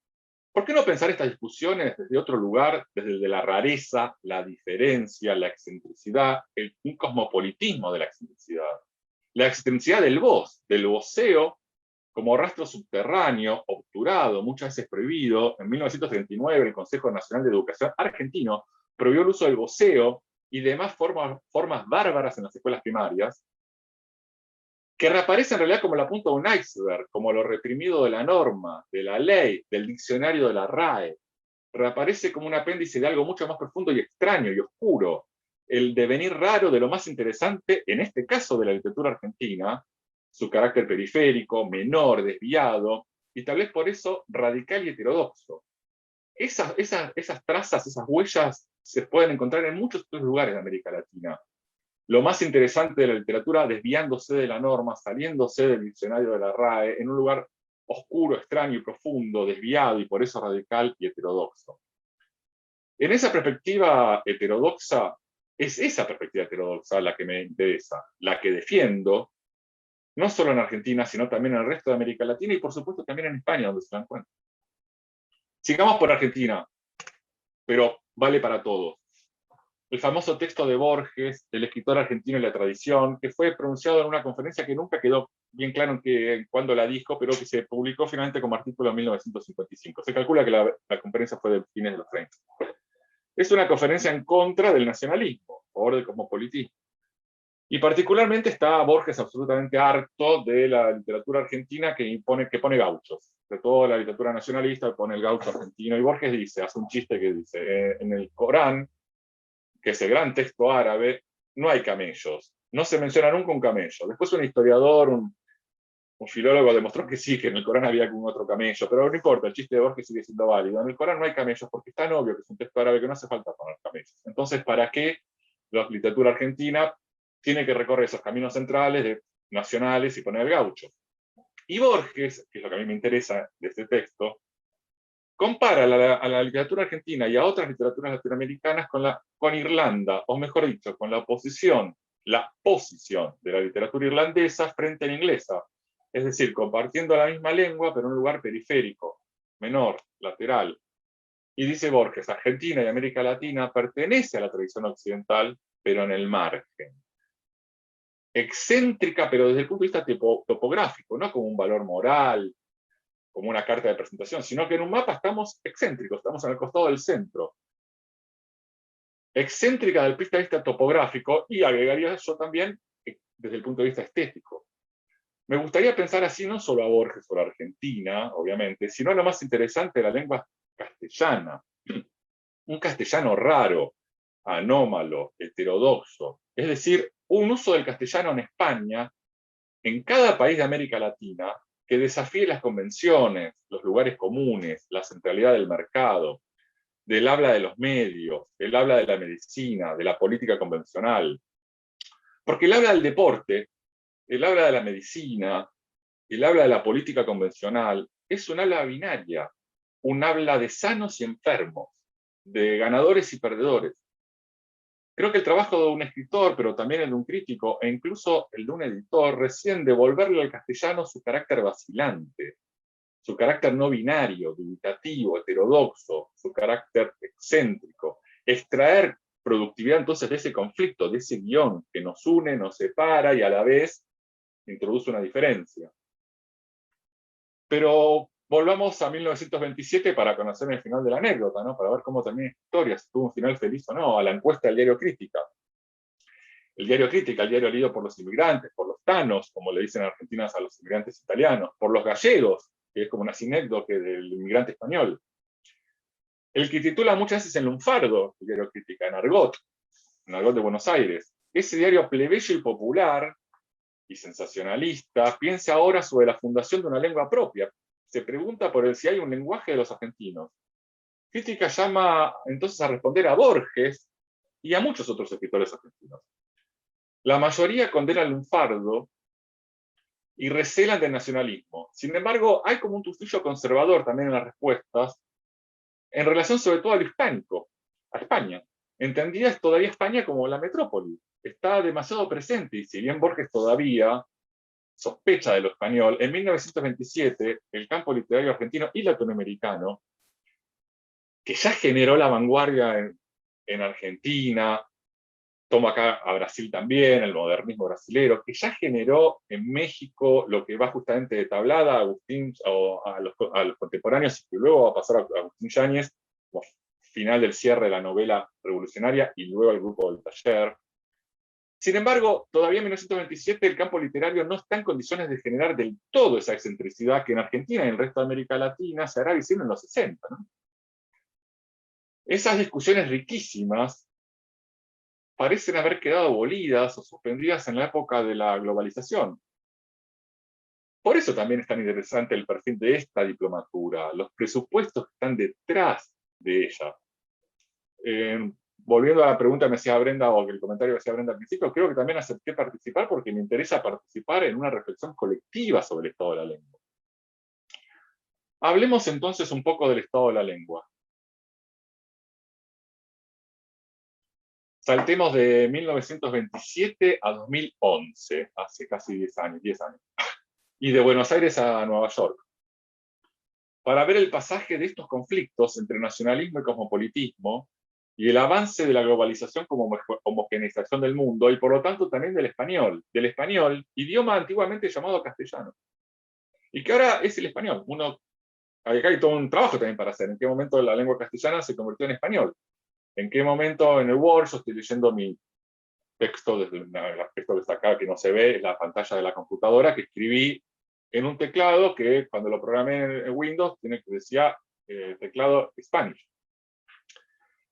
¿por qué no pensar estas discusiones desde otro lugar, desde el de la rareza, la diferencia, la excentricidad, un cosmopolitismo de la excentricidad del voz, del voceo, como rastro subterráneo, obturado, muchas veces prohibido? En 1939 el Consejo Nacional de Educación argentino prohibió el uso del voceo y demás formas bárbaras en las escuelas primarias, que reaparece en realidad como la punta de un iceberg, como lo reprimido de la norma, de la ley, del diccionario de la RAE. Reaparece como un apéndice de algo mucho más profundo y extraño y oscuro, el devenir raro de lo más interesante, en este caso de la literatura argentina, su carácter periférico, menor, desviado, y tal vez por eso radical y heterodoxo. Esas trazas, esas huellas, se pueden encontrar en muchos otros lugares de América Latina. Lo más interesante de la literatura desviándose de la norma, saliéndose del diccionario de la RAE, en un lugar oscuro, extraño y profundo, desviado y por eso radical y heterodoxo. En esa perspectiva heterodoxa, es esa perspectiva heterodoxa la que me interesa, la que defiendo, no solo en Argentina, sino también en el resto de América Latina y por supuesto también en España, donde se la encuentra. Sigamos por Argentina, pero vale para todos. El famoso texto de Borges, del escritor argentino y la tradición, que fue pronunciado en una conferencia que nunca quedó bien claro en cuándo la dijo, pero que se publicó finalmente como artículo en 1955. Se calcula que la conferencia fue de fines de los 30. Es una conferencia en contra del nacionalismo, a favor del cosmopolitismo. Y particularmente está Borges absolutamente harto de la literatura argentina que pone gauchos. De toda la literatura nacionalista pone el gaucho argentino. Y Borges dice, hace un chiste que dice, en el Corán, que es el gran texto árabe, no hay camellos. No se menciona nunca un camello. Después un historiador, un filólogo demostró que sí, que en el Corán había algún otro camello, pero no importa, el chiste de Borges sigue siendo válido. En el Corán no hay camellos porque es tan obvio que es un texto árabe que no hace falta poner camellos. Entonces, ¿para qué la literatura argentina tiene que recorrer esos caminos centrales nacionales y poner el gaucho? Y Borges, que es lo que a mí me interesa de este texto, compara a la literatura argentina y a otras literaturas latinoamericanas con Irlanda, o mejor dicho, con la posición de la literatura irlandesa frente a la inglesa. Es decir, compartiendo la misma lengua, pero en un lugar periférico, menor, lateral. Y dice Borges, Argentina y América Latina pertenece a la tradición occidental, pero en el margen. Excéntrica, pero desde el punto de vista topográfico, no como un valor moral, como una carta de presentación, sino que en un mapa estamos excéntricos, estamos en el costado del centro. Excéntrica desde el punto de vista topográfico, y agregaría yo también desde el punto de vista estético. Me gustaría pensar así no solo a Borges o a Argentina, obviamente, sino a lo más interesante de la lengua castellana. Un castellano raro, anómalo, heterodoxo. Es decir, un uso del castellano en España, en cada país de América Latina, que desafíe las convenciones, los lugares comunes, la centralidad del mercado, del habla de los medios, del habla de la medicina, de la política convencional. Porque el habla del deporte, el habla de la medicina, el habla de la política convencional, es un habla binaria, un habla de sanos y enfermos, de ganadores y perdedores. Creo que el trabajo de un escritor, pero también el de un crítico, e incluso el de un editor, reside en devolverle al castellano su carácter vacilante, su carácter no binario, dubitativo, heterodoxo, su carácter excéntrico. Extraer productividad entonces de ese conflicto, de ese guión que nos une, nos separa y a la vez introduce una diferencia. Pero volvamos a 1927 para conocer el final de la anécdota, ¿no? Para ver cómo termina la historia, si tuvo un final feliz o no, a la encuesta del diario Crítica. El diario Crítica, el diario leído por los inmigrantes, por los tanos, como le dicen en Argentina a los inmigrantes italianos, por los gallegos, que es como una sinécdoque del inmigrante español. El que titula muchas veces en lunfardo, el diario Crítica, en argot de Buenos Aires. Ese diario plebeyo y popular y sensacionalista piensa ahora sobre la fundación de una lengua propia. Se pregunta por si hay un lenguaje de los argentinos. Crítica llama entonces a responder a Borges y a muchos otros escritores argentinos. La mayoría condena el lunfardo y recelan del nacionalismo. Sin embargo, hay como un tufillo conservador también en las respuestas, en relación sobre todo al hispánico, a España. Entendida todavía España como la metrópoli. Está demasiado presente, y si bien Borges todavía sospecha de lo español, en 1927 el campo literario argentino y latinoamericano, que ya generó la vanguardia en Argentina, toma acá a Brasil también, el modernismo brasilero, que ya generó en México lo que va justamente de Tablada a los contemporáneos y que luego va a pasar a Agustín Yáñez, final del cierre de la novela revolucionaria y luego el grupo del taller. Sin embargo, todavía en 1927 el campo literario no está en condiciones de generar del todo esa excentricidad que en Argentina y en el resto de América Latina se hará visible en los 60, ¿no? Esas discusiones riquísimas parecen haber quedado abolidas o suspendidas en la época de la globalización. Por eso también es tan interesante el perfil de esta diplomatura, los presupuestos que están detrás de ella. Volviendo a la pregunta que me hacía Brenda, o el comentario que hacía Brenda al principio, creo que también acepté participar porque me interesa participar en una reflexión colectiva sobre el estado de la lengua. Hablemos entonces un poco del estado de la lengua. Saltemos de 1927 a 2011, hace casi 10 años, y de Buenos Aires a Nueva York, para ver el pasaje de estos conflictos entre nacionalismo y cosmopolitismo, y el avance de la globalización como homogeneización del mundo, y por lo tanto también del español, idioma antiguamente llamado castellano, y que ahora es el español. Acá hay todo un trabajo también para hacer, en qué momento la lengua castellana se convirtió en español. ¿En qué momento en el Word yo estoy leyendo mi texto desde el aspecto que está acá, que no se ve, es la pantalla de la computadora, que escribí en un teclado que cuando lo programé en Windows decía teclado Spanish?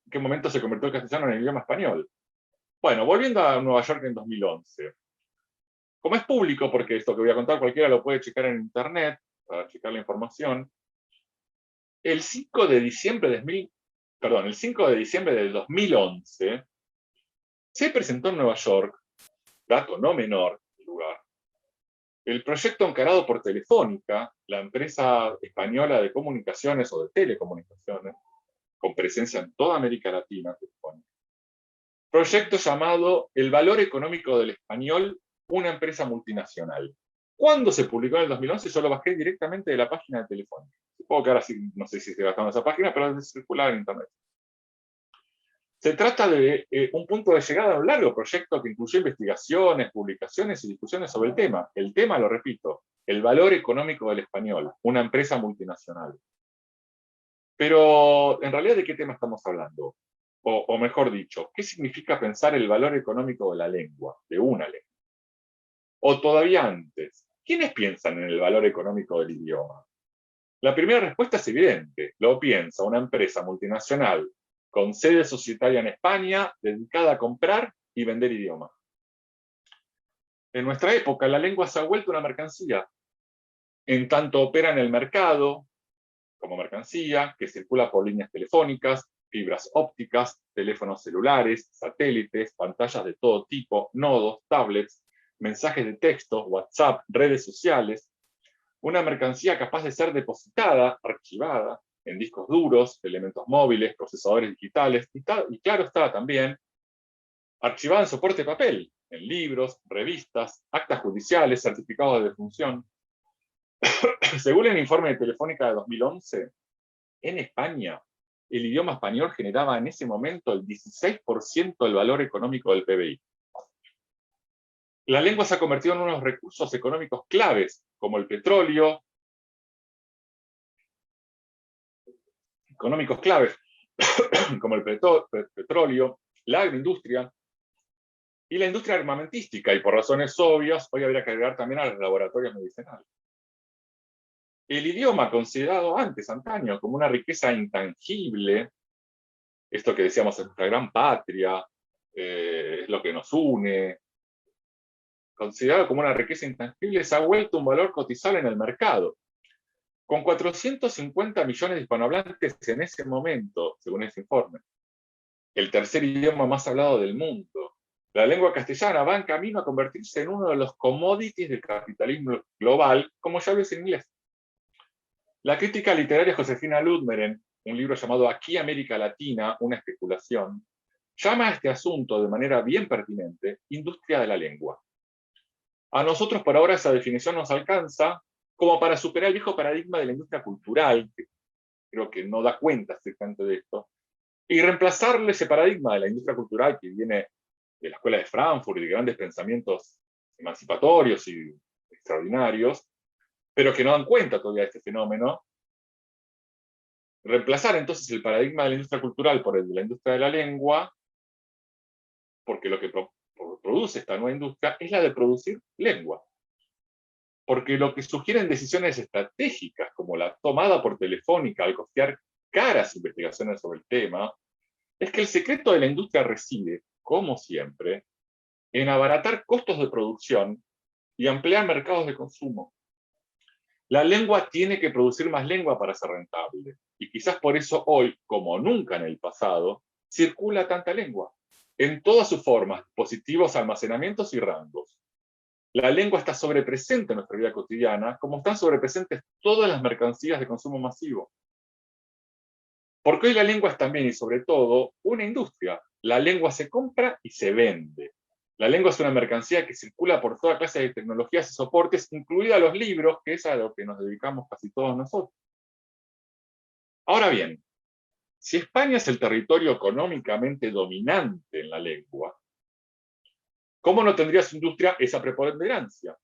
¿En qué momento se convirtió el castellano en el idioma español? Bueno, volviendo a Nueva York en 2011. Como es público, porque esto que voy a contar cualquiera lo puede checar en internet, para checar la información, el 5 de diciembre del 2011, se presentó en Nueva York, dato no menor del lugar, el proyecto encarado por Telefónica, la empresa española de comunicaciones o de telecomunicaciones, con presencia en toda América Latina, Telefónica. Proyecto llamado El valor económico del español, una empresa multinacional. ¿Cuándo se publicó en el 2011? Yo lo bajé directamente de la página de Telefónica. Supongo que ahora sí, no sé si se gastando esa página, pero es circular en internet. Se trata de un punto de llegada a un largo proyecto que incluyó investigaciones, publicaciones y discusiones sobre el tema. El tema, lo repito, el valor económico del español, una empresa multinacional. Pero, en realidad, ¿de qué tema estamos hablando? O mejor dicho, ¿qué significa pensar el valor económico de la lengua, de una lengua? O todavía antes, ¿quiénes piensan en el valor económico del idioma? La primera respuesta es evidente, lo piensa una empresa multinacional con sede societaria en España, dedicada a comprar y vender idiomas. En nuestra época, la lengua se ha vuelto una mercancía, en tanto opera en el mercado, como mercancía, que circula por líneas telefónicas, fibras ópticas, teléfonos celulares, satélites, pantallas de todo tipo, nodos, tablets, mensajes de texto, WhatsApp, redes sociales, una mercancía capaz de ser depositada, archivada, en discos duros, elementos móviles, procesadores digitales, y claro está también, archivada en soporte de papel, en libros, revistas, actas judiciales, certificados de defunción. Según el informe de Telefónica de 2011, en España, el idioma español generaba en ese momento el 16% del valor económico del PBI. La lengua se ha convertido en unos recursos económicos claves, como el petróleo, la agroindustria y la industria armamentística, y por razones obvias, hoy habría que agregar también a los laboratorios medicinales. El idioma, considerado antes, antaño, como una riqueza intangible, esto que decíamos en nuestra gran patria, es lo que nos une, considerado como una riqueza intangible, se ha vuelto un valor cotizable en el mercado. Con 450 millones de hispanohablantes en ese momento, según ese informe, el tercer idioma más hablado del mundo, la lengua castellana va en camino a convertirse en uno de los commodities del capitalismo global, como ya lo es en inglés. La crítica literaria Josefina Ludmer, en un libro llamado Aquí América Latina, una especulación, llama a este asunto de manera bien pertinente industria de la lengua. A nosotros por ahora esa definición nos alcanza como para superar el viejo paradigma de la industria cultural, que creo que no da cuenta estrictamente de esto, y reemplazarle ese paradigma de la industria cultural que viene de la escuela de Frankfurt y de grandes pensamientos emancipatorios y extraordinarios, pero que no dan cuenta todavía de este fenómeno, reemplazar entonces el paradigma de la industria cultural por el de la industria de la lengua, porque lo que produce esta nueva industria es la de producir lengua. Porque lo que sugieren decisiones estratégicas, como la tomada por Telefónica al costear caras investigaciones sobre el tema, es que el secreto de la industria reside, como siempre, en abaratar costos de producción y ampliar mercados de consumo. La lengua tiene que producir más lengua para ser rentable, y quizás por eso hoy, como nunca en el pasado, circula tanta lengua, en todas sus formas, dispositivos, almacenamientos y rangos. La lengua está sobrepresente en nuestra vida cotidiana, como están sobrepresentes todas las mercancías de consumo masivo. Porque hoy la lengua es también, y sobre todo, una industria. La lengua se compra y se vende. La lengua es una mercancía que circula por toda clase de tecnologías y soportes, incluidos los libros, que es a lo que nos dedicamos casi todos nosotros. Ahora bien, si España es el territorio económicamente dominante en la lengua, ¿cómo no tendría su industria esa preponderancia?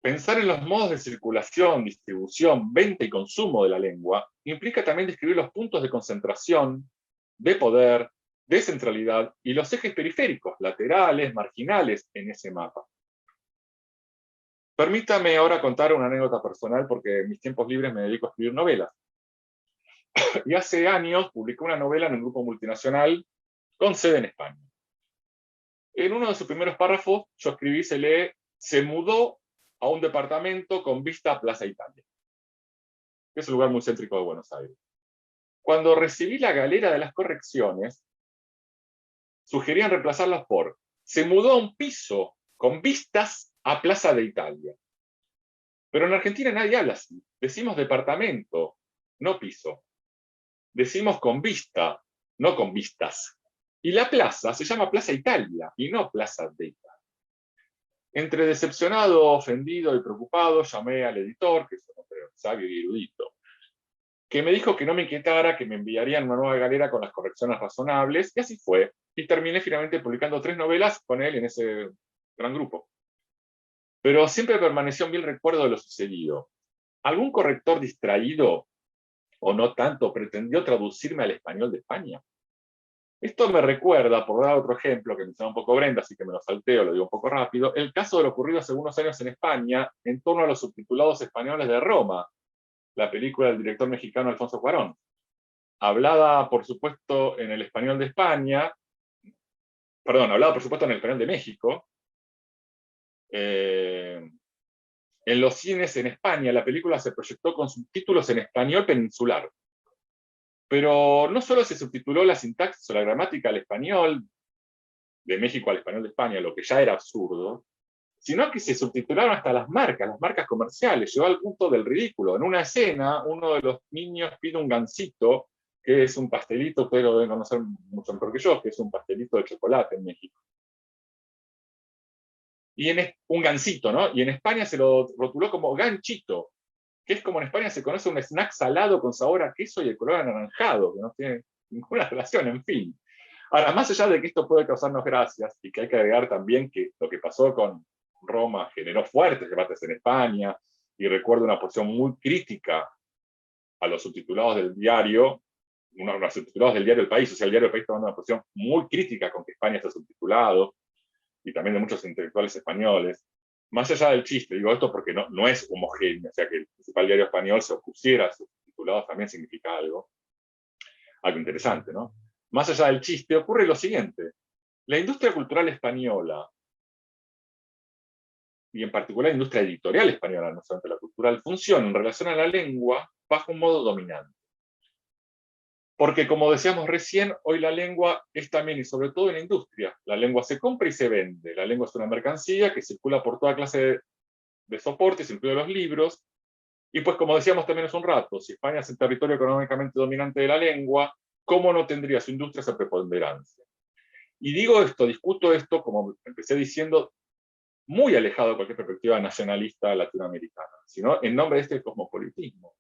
Pensar en los modos de circulación, distribución, venta y consumo de la lengua implica también describir los puntos de concentración, de poder, de centralidad y los ejes periféricos, laterales, marginales en ese mapa. Permítame ahora contar una anécdota personal porque en mis tiempos libres me dedico a escribir novelas. Y hace años publiqué una novela en un grupo multinacional con sede en España. En uno de sus primeros párrafos yo escribí, se lee, se mudó a un departamento con vista a Plaza Italia, que es un lugar muy céntrico de Buenos Aires. Cuando recibí la galera de las correcciones, sugerían reemplazarlas por se mudó a un piso con vistas a Plaza de Italia. Pero en Argentina nadie habla así. Decimos departamento, no piso. Decimos con vista, no con vistas. Y la plaza se llama Plaza Italia y no Plaza de Italia. Entre decepcionado, ofendido y preocupado, llamé al editor, que es un hombre sabio y erudito, que me dijo que no me inquietara, que me enviarían una nueva galera con las correcciones razonables, y así fue. Y terminé finalmente publicando 3 novelas con él en ese gran grupo. Pero siempre permaneció en mí el recuerdo de lo sucedido. ¿Algún corrector distraído, o no tanto, pretendió traducirme al español de España? Esto me recuerda, por dar otro ejemplo que mencionó un poco Brenda, así que me lo salteo, lo digo un poco rápido, el caso de lo ocurrido hace unos años en España en torno a los subtitulados españoles de Roma, la película del director mexicano Alfonso Cuarón. Hablada, por supuesto, en el español de España, hablada, por supuesto, en el español de México. En los cines en España, la película se proyectó con subtítulos en español peninsular. Pero no solo se subtituló la sintaxis o la gramática al español de México al español de España, lo que ya era absurdo, sino que se subtitularon hasta las marcas comerciales, llegó al punto del ridículo. En una escena, uno de los niños pide un gansito, que es un pastelito, ustedes lo deben conocer mucho mejor que yo, que es un pastelito de chocolate en México. Y un gansito, ¿no? Y en España se lo rotuló como ganchito, que es como en España se conoce un snack salado con sabor a queso y el color anaranjado, que no tiene ninguna relación, en fin. Ahora, más allá de que esto puede causarnos gracias, y que hay que agregar también que lo que pasó con Roma generó fuertes debates en España, y recuerdo una posición muy crítica a los subtitulados del diario, los subtitulados del diario El País, o sea, el diario El País tomando una posición muy crítica con que España está subtitulado, y también de muchos intelectuales españoles. Más allá del chiste, digo esto porque no es homogéneo, o sea, que el principal diario español se opusiera a sus subtitulados también significa algo interesante, ¿no? Más allá del chiste, ocurre lo siguiente. La industria cultural española, y en particular la industria editorial española, no solamente la cultural, funciona en relación a la lengua bajo un modo dominante. Porque, como decíamos recién, hoy la lengua es también y sobre todo en la industria. La lengua se compra y se vende. La lengua es una mercancía que circula por toda clase de soportes, incluidos los libros. Y pues, como decíamos también hace un rato, si España es el territorio económicamente dominante de la lengua, ¿cómo no tendría su industria esa preponderancia? Y digo esto, discuto esto, como empecé diciendo, muy alejado de cualquier perspectiva nacionalista latinoamericana, sino en nombre de este cosmopolitismo.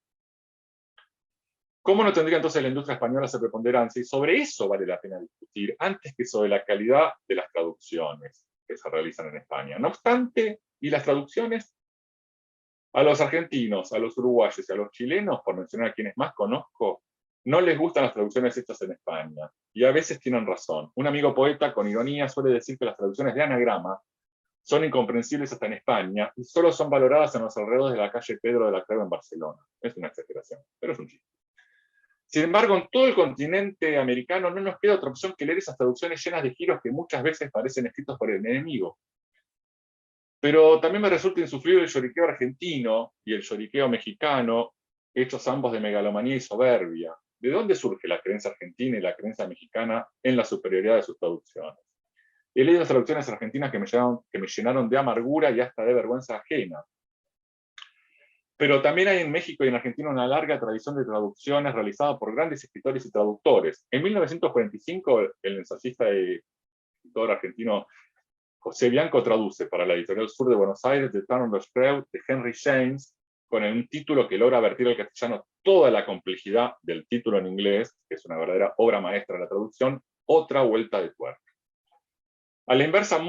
¿Cómo no tendría entonces la industria española esa preponderancia? Y sobre eso vale la pena discutir, antes que sobre la calidad de las traducciones que se realizan en España. No obstante, ¿y las traducciones? A los argentinos, a los uruguayos y a los chilenos, por mencionar a quienes más conozco, no les gustan las traducciones hechas en España. Y a veces tienen razón. Un amigo poeta, con ironía, suele decir que las traducciones de anagrama son incomprensibles hasta en España y solo son valoradas en los alrededores de la calle Pedro de la Creu en Barcelona. Es una exageración, pero es un chiste. Sin embargo, en todo el continente americano no nos queda otra opción que leer esas traducciones llenas de giros que muchas veces parecen escritos por el enemigo. Pero también me resulta insufrible el lloriqueo argentino y el lloriqueo mexicano, hechos ambos de megalomanía y soberbia. ¿De dónde surge la creencia argentina y la creencia mexicana en la superioridad de sus traducciones? He leído traducciones argentinas que me llenaron de amargura y hasta de vergüenza ajena. Pero también hay en México y en Argentina una larga tradición de traducciones realizadas por grandes escritores y traductores. En 1945, el ensayista y escritor argentino José Bianco traduce para la Editorial Sur de Buenos Aires The Town of the Freud de Henry James, con un título que logra vertir al castellano toda la complejidad del título en inglés, que es una verdadera obra maestra de la traducción, Otra vuelta de tuerca. A la inversa,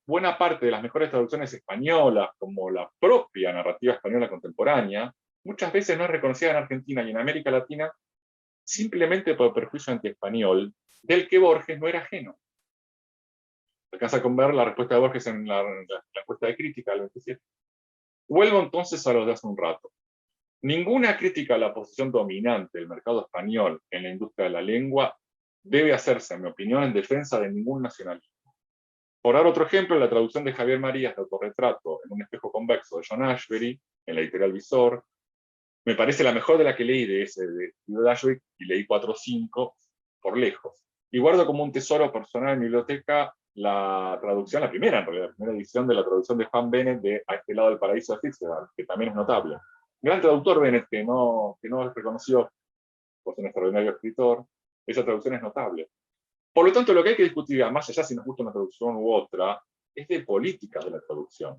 buena parte de las mejores traducciones españolas, como la propia narrativa española contemporánea, muchas veces no es reconocida en Argentina y en América Latina simplemente por perjuicio antiespañol, del que Borges no era ajeno. Alcanza con ver la respuesta de Borges en la encuesta de crítica del 27. Vuelvo entonces a lo de hace un rato. Ninguna crítica a la posición dominante del mercado español en la industria de la lengua debe hacerse, en mi opinión, en defensa de ningún nacionalismo. Por dar otro ejemplo, la traducción de Javier Marías de Autorretrato en un espejo convexo de John Ashbery, en la editorial Visor, me parece la mejor de la que leí de Ashbery, y leí 4 o 5 por lejos. Y guardo como un tesoro personal en mi biblioteca la traducción, la primera edición de la traducción de Juan Bennett de A este lado del paraíso de Fitzgerald, que también es notable. Gran traductor Bennett, que no es reconocido por ser un extraordinario escritor. Esa traducción es notable. Por lo tanto, lo que hay que discutir, más allá si nos gusta una traducción u otra, es de políticas de la traducción.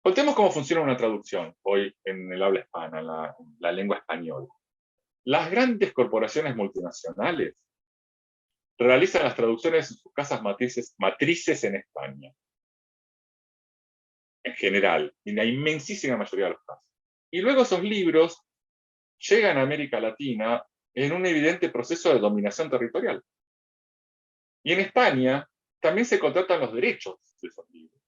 Contemos cómo funciona una traducción hoy en el habla hispana, en la lengua española. Las grandes corporaciones multinacionales realizan las traducciones en sus casas matrices en España. En general, en la inmensísima mayoría de los casos. Y luego esos libros llegan a América Latina en un evidente proceso de dominación territorial. Y en España también se contratan los derechos de esos libros.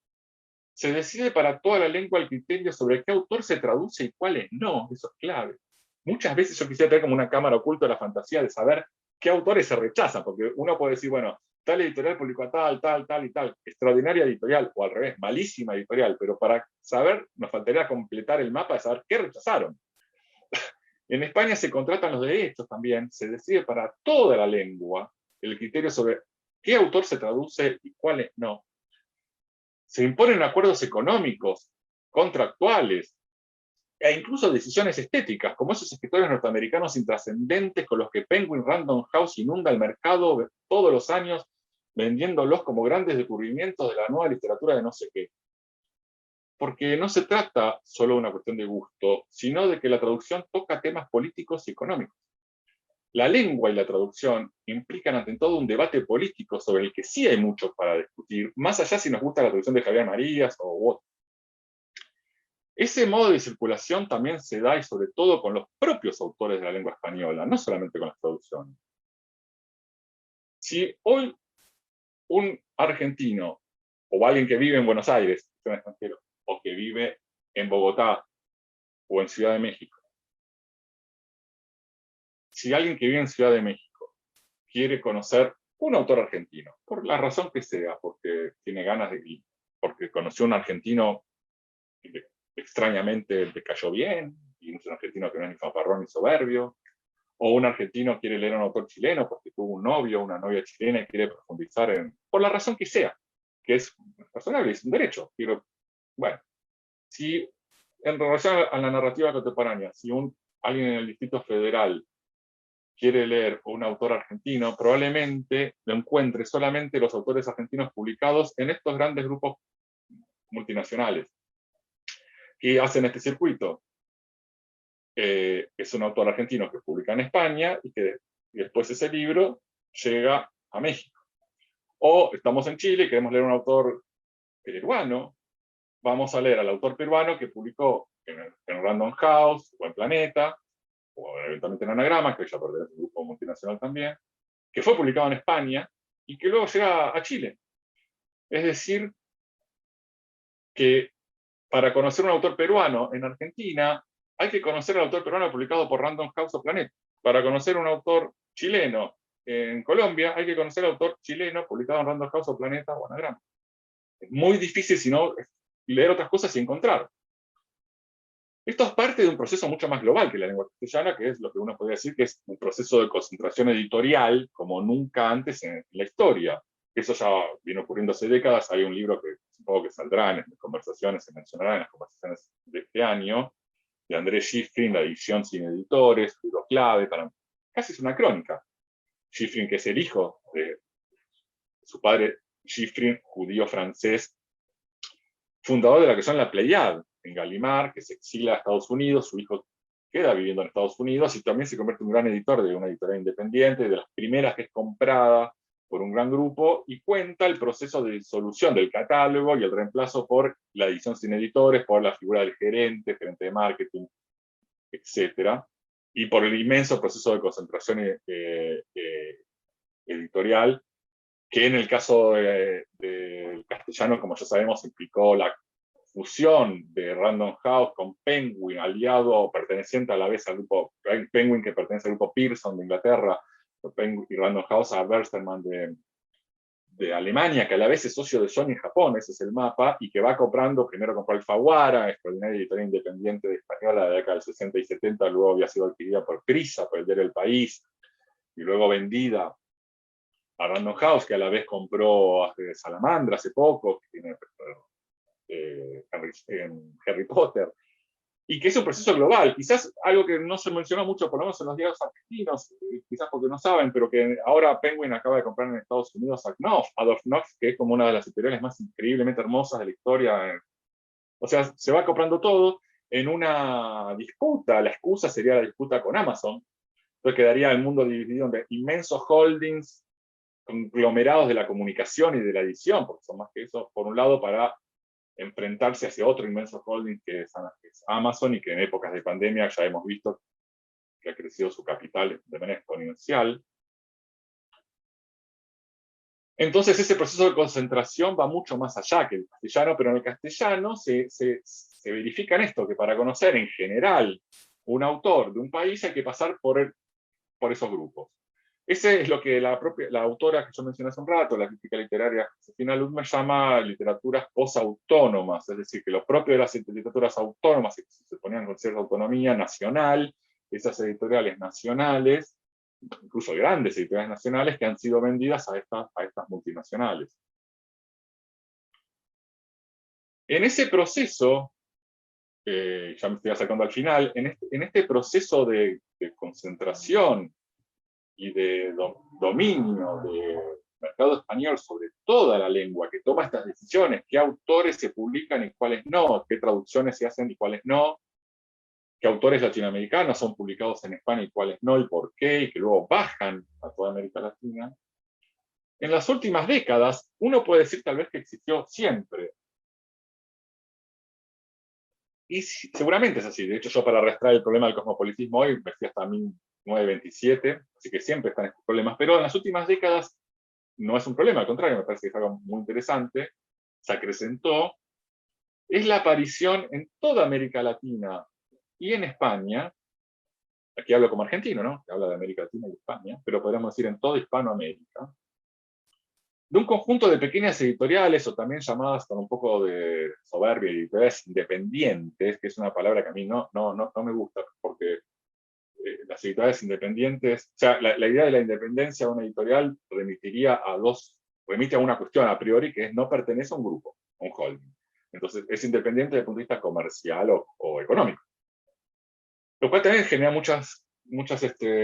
Se decide para toda la lengua el criterio sobre qué autor se traduce y cuáles no, eso es clave. Muchas veces yo quisiera tener como una cámara oculta de la fantasía de saber qué autores se rechazan, porque uno puede decir, bueno, tal editorial publicó a tal y tal, extraordinaria editorial, o al revés, malísima editorial, pero para saber nos faltaría completar el mapa de saber qué rechazaron. En España se contratan los derechos también, se decide para toda la lengua el criterio sobre qué autor se traduce y cuáles no. Se imponen acuerdos económicos, contractuales, e incluso decisiones estéticas, como esos escritores norteamericanos intrascendentes con los que Penguin Random House inunda el mercado todos los años, vendiéndolos como grandes descubrimientos de la nueva literatura de no sé qué. Porque no se trata solo de una cuestión de gusto, sino de que la traducción toca temas políticos y económicos. La lengua y la traducción implican ante todo un debate político sobre el que sí hay mucho para discutir, más allá si nos gusta la traducción de Javier Marías o otro. Ese modo de circulación también se da y sobre todo con los propios autores de la lengua española, no solamente con las traducciones. Si hoy un argentino o alguien que vive en Buenos Aires, un extranjero, o que vive en Bogotá o en Ciudad de México, si alguien que vive en Ciudad de México quiere conocer un autor argentino, por la razón que sea, porque tiene ganas de ir, porque conoció a un argentino que extrañamente le cayó bien, y es un argentino que no es ni fanfarrón ni soberbio, o un argentino quiere leer a un autor chileno porque tuvo un novio o una novia chilena y quiere profundizar por la razón que sea, que es razonable, es un derecho. Bueno, si en relación a la narrativa contemporánea, si alguien en el Distrito Federal quiere leer un autor argentino, probablemente lo encuentre solamente los autores argentinos publicados en estos grandes grupos multinacionales que hacen este circuito. Es un autor argentino que publica en España y que después ese libro llega a México. O estamos en Chile y queremos leer un autor peruano. vamos a leer al autor peruano que publicó en Random House, o en Planeta, o eventualmente en Anagrama, que ya pertenece a un grupo multinacional también, que fue publicado en España, y que luego llega a Chile. Es decir, que para conocer un autor peruano en Argentina, hay que conocer al autor peruano publicado por Random House o Planeta. Para conocer un autor chileno en Colombia, hay que conocer al autor chileno publicado en Random House o Planeta o Anagrama. Es muy difícil, si no, leer otras cosas y encontrar. Esto es parte de un proceso mucho más global que la lengua castellana, que es lo que uno podría decir que es un proceso de concentración editorial como nunca antes en la historia. Eso ya viene ocurriendo hace décadas. Hay un libro que supongo que saldrá en las conversaciones, se mencionará en las conversaciones de este año, de André Schifrin, La edición sin editores, libro clave, casi es una crónica. Schifrin, que es el hijo de su padre Schifrin, judío francés, fundador de la que son la Pléiade, en Gallimard, que se exila a Estados Unidos, su hijo queda viviendo en Estados Unidos y también se convierte en un gran editor de una editorial independiente, de las primeras que es comprada por un gran grupo, y cuenta el proceso de disolución del catálogo y el reemplazo por la edición sin editores, por la figura del gerente de marketing, etc. Y por el inmenso proceso de concentración editorial, que en el caso del castellano, como ya sabemos, implicó la fusión de Random House con Penguin, aliado o perteneciente a la vez al grupo Penguin, que pertenece al grupo Pearson de Inglaterra, y Random House a Bertelsmann de Alemania, que a la vez es socio de Sony en Japón, ese es el mapa, y que va comprando, primero compró Alfaguara, extraordinaria editorial independiente de española de la década del 60 y 70, luego había sido adquirida por Prisa, por el diario El País, y luego vendida a Random House, que a la vez compró Salamandra hace poco, que tiene Harry Potter, y que es un proceso global. Quizás algo que no se menciona mucho, por lo menos en los diarios argentinos, quizás porque no saben, pero que ahora Penguin acaba de comprar en Estados Unidos a Knopf, Adolf Knopf, que es como una de las editoriales más increíblemente hermosas de la historia. O sea, se va comprando todo en una disputa. La excusa sería la disputa con Amazon. Entonces quedaría el mundo dividido en inmensos holdings, conglomerados de la comunicación y de la edición, porque son más que eso, por un lado, para enfrentarse hacia otro inmenso holding que es Amazon, y que en épocas de pandemia ya hemos visto que ha crecido su capital de manera exponencial. Entonces ese proceso de concentración va mucho más allá que el castellano, pero en el castellano se verifica en esto, que para conocer en general un autor de un país hay que pasar por esos grupos. Ese es lo que la autora que yo mencioné hace un rato, la crítica literaria Josefina Ludmer, llama literaturas posautónomas, es decir, que lo propio de las literaturas autónomas, que se ponían con cierta autonomía nacional, esas editoriales nacionales, incluso grandes editoriales nacionales, que han sido vendidas a estas multinacionales. En ese proceso, ya me estoy acercando al final, en este proceso de concentración y de dominio del mercado español sobre toda la lengua, que toma estas decisiones, qué autores se publican y cuáles no, qué traducciones se hacen y cuáles no, qué autores latinoamericanos son publicados en España y cuáles no, y por qué, y que luego bajan a toda América Latina. En las últimas décadas, uno puede decir tal vez que existió siempre. Y seguramente es así. De hecho, yo para arrastrar el problema del cosmopolitismo hoy me fui hasta 1927, así que siempre están estos problemas. Pero en las últimas décadas no es un problema, al contrario, me parece que es algo muy interesante. Se acrecentó. Es la aparición en toda América Latina y en España, aquí hablo como argentino, ¿no? Que habla de América Latina y España, pero podríamos decir en toda Hispanoamérica, de un conjunto de pequeñas editoriales, o también llamadas con un poco de soberbia, editoriales independientes, que es una palabra que a mí no me gusta, porque las editoriales independientes, o sea, la idea de la independencia de una editorial remite a una cuestión a priori, que es no pertenece a un grupo, a un holding. Entonces, es independiente desde el punto de vista comercial o económico. Lo cual también genera muchas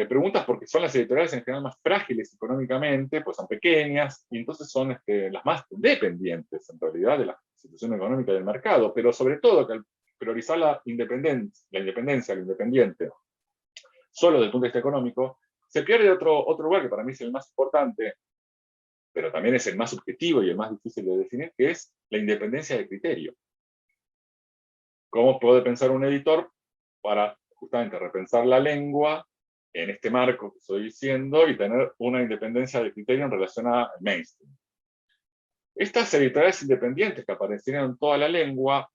preguntas, porque son las editoriales en general más frágiles económicamente, pues son pequeñas, y entonces son las más dependientes, en realidad, de la situación económica del mercado, pero sobre todo que al priorizar la independencia, lo independiente, solo desde el punto de vista económico, se pierde otro lugar que para mí es el más importante, pero también es el más subjetivo y el más difícil de definir, que es la independencia de criterio. ¿Cómo puede pensar un editor para justamente repensar la lengua en este marco que estoy diciendo y tener una independencia de criterio en relación al mainstream? Estas editoriales independientes que aparecieron en toda la lengua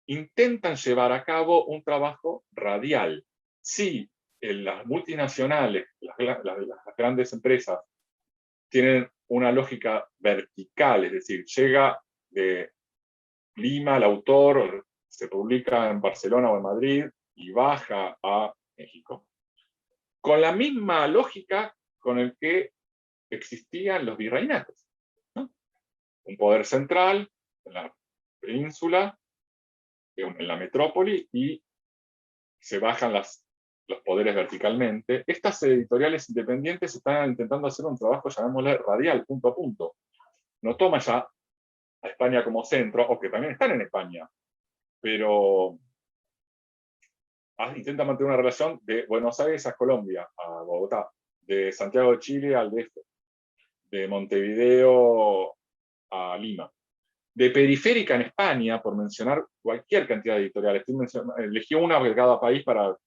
intentan llevar a cabo un trabajo radial. Sí, las multinacionales, las grandes empresas, tienen una lógica vertical, es decir, llega de Lima el autor, se publica en Barcelona o en Madrid y baja a México. Con la misma lógica con el que existían los virreinatos, ¿no? Un poder central en la península, en la metrópoli, y se bajan los poderes verticalmente. Estas editoriales independientes están intentando hacer un trabajo, llamémosle radial, punto a punto. No toma ya a España como centro, o que también están en España, pero intenta mantener una relación de Buenos Aires a Colombia, a Bogotá, de Santiago de Chile al DF, de Montevideo a Lima. De periférica en España, por mencionar cualquier cantidad de editoriales, elegí una de cada país para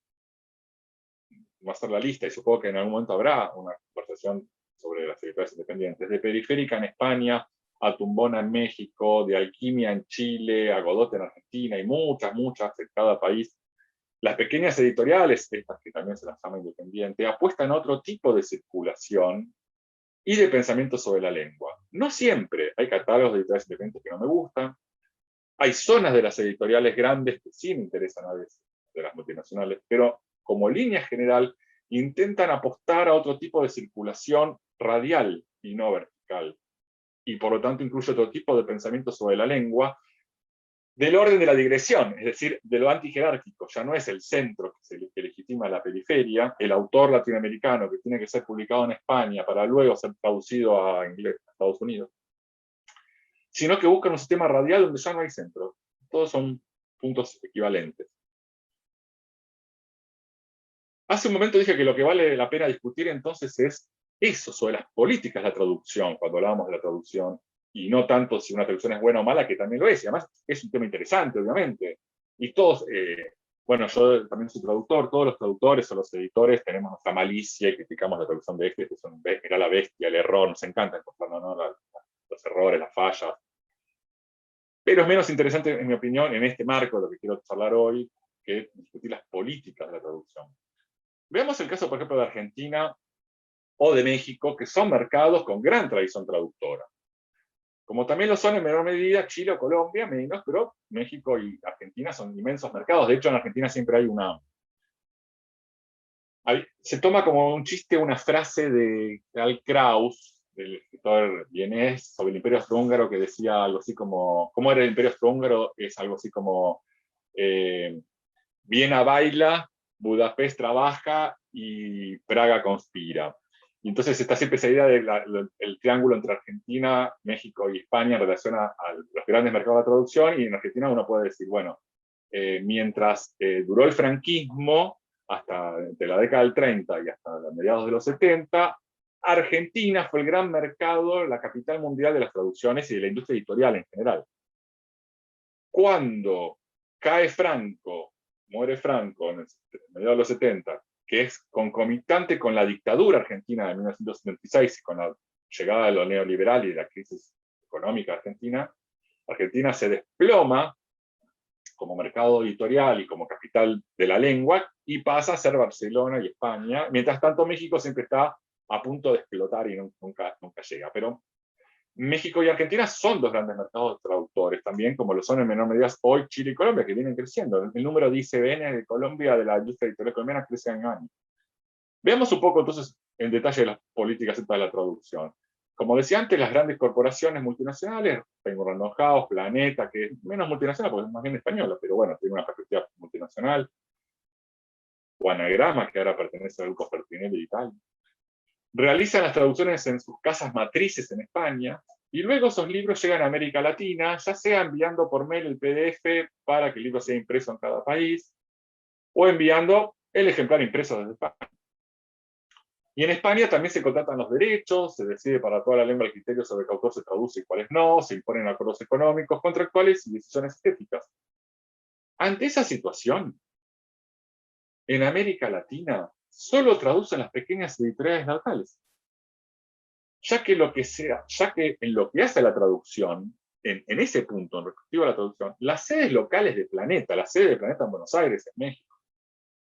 hacer la lista, y supongo que en algún momento habrá una conversación sobre las editoriales independientes. De periférica en España, a Tumbona en México, de Alquimia en Chile, a Godot en Argentina, y muchas en cada país. Las pequeñas editoriales, estas que también se las llama independiente, apuestan a otro tipo de circulación y de pensamiento sobre la lengua. No siempre. Hay catálogos de editoriales independientes que no me gustan. Hay zonas de las editoriales grandes que sí me interesan a veces, de las multinacionales, pero como línea general intentan apostar a otro tipo de circulación radial y no vertical. Y por lo tanto incluye otro tipo de pensamiento sobre la lengua, del orden de la digresión, es decir, de lo antijerárquico. Ya no es el centro que legitima la periferia, el autor latinoamericano que tiene que ser publicado en España para luego ser traducido a inglés, a Estados Unidos, sino que buscan un sistema radial donde ya no hay centro. Todos son puntos equivalentes. Hace un momento dije que lo que vale la pena discutir entonces es eso, sobre las políticas de la traducción, cuando hablábamos de la traducción, y no tanto si una traducción es buena o mala, que también lo es, y además es un tema interesante, obviamente. Y todos, bueno, yo también soy traductor, todos los traductores o los editores tenemos nuestra malicia y criticamos la traducción de que era la bestia, el error, nos encanta encontrar, ¿no? Los errores, las fallas. Pero es menos interesante, en mi opinión, en este marco de lo que quiero charlar hoy, que discutir las políticas de la traducción. Veamos el caso, por ejemplo, de Argentina o de México, que son mercados con gran tradición traductora. Como también lo son en menor medida Chile o Colombia, menos, pero México y Argentina son inmensos mercados. De hecho, en Argentina siempre hay se toma como un chiste una frase de Karl Kraus, del escritor vienés, sobre el Imperio Austrohúngaro, que decía algo así como, ¿cómo era el Imperio Austrohúngaro? Es algo así como, Viena baila, Budapest trabaja y Praga conspira. Y entonces está siempre esa idea del triángulo entre Argentina, México y España en relación a los grandes mercados de la traducción, y en Argentina uno puede decir, bueno, mientras duró el franquismo, hasta entre la década del 30 y hasta mediados de los 70, Argentina fue el gran mercado, la capital mundial de las traducciones y de la industria editorial en general. Cuando cae Franco, muere Franco en mediados de los 70, que es concomitante con la dictadura argentina de 1976 y con la llegada de lo neoliberal y de la crisis económica argentina, Argentina se desploma como mercado editorial y como capital de la lengua, y pasa a ser Barcelona y España. Mientras tanto, México siempre está a punto de explotar y nunca llega. Pero México y Argentina son dos grandes mercados de traductores, también como lo son en menor medida hoy Chile y Colombia, que vienen creciendo. El número de ICBN de Colombia, de la industria editorial colombiana, crece año a año. Veamos un poco entonces en detalle las políticas de la traducción. Como decía antes, las grandes corporaciones multinacionales, Penguin Random House, Planeta, que es menos multinacional porque es más bien española, pero bueno, tiene una perspectiva multinacional, o Anagrama, que ahora pertenece al grupo Fertinelli y tal, realizan las traducciones en sus casas matrices en España, y luego esos libros llegan a América Latina, ya sea enviando por mail el PDF para que el libro sea impreso en cada país, o enviando el ejemplar impreso desde España. Y en España también se contratan los derechos, se decide para toda la lengua el criterio sobre qué autor se traduce y cuáles no, se imponen acuerdos económicos, contractuales y decisiones éticas. Ante esa situación, en América Latina solo traducen las pequeñas editoriales locales. Ya que en lo que hace la traducción, en ese punto, en respectivo a la traducción, las sedes locales de Planeta, la sede de Planeta en Buenos Aires, en México,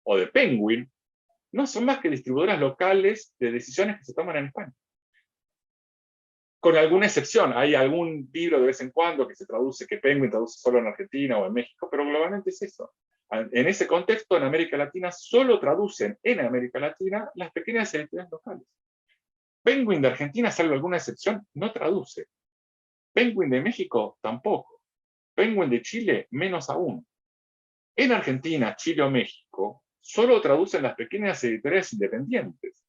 o de Penguin, no son más que distribuidoras locales de decisiones que se toman en España. Con alguna excepción, hay algún libro de vez en cuando que se traduce, que Penguin traduce solo en Argentina o en México, pero globalmente es eso. En ese contexto, en América Latina, solo traducen en América Latina las pequeñas editoriales locales. Penguin de Argentina, salvo alguna excepción, no traduce. Penguin de México, tampoco. Penguin de Chile, menos aún. En Argentina, Chile o México, solo traducen las pequeñas editoriales independientes,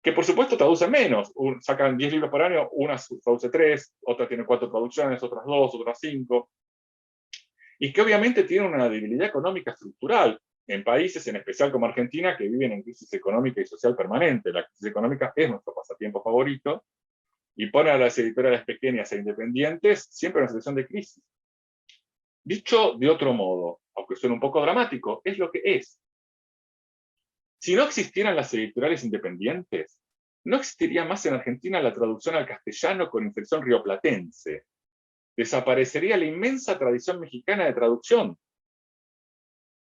que por supuesto traducen menos. Sacan 10 libros por año, una traduce 3, otra tiene 4 traducciones, otras 2, otras 5. Y que obviamente tienen una debilidad económica estructural en países, en especial como Argentina, que viven en crisis económica y social permanente. La crisis económica es nuestro pasatiempo favorito, y pone a las editoriales pequeñas e independientes siempre en una situación de crisis. Dicho de otro modo, aunque suene un poco dramático, es lo que es. Si no existieran las editoriales independientes, no existiría más en Argentina la traducción al castellano con inflexión rioplatense. Desaparecería la inmensa tradición mexicana de traducción.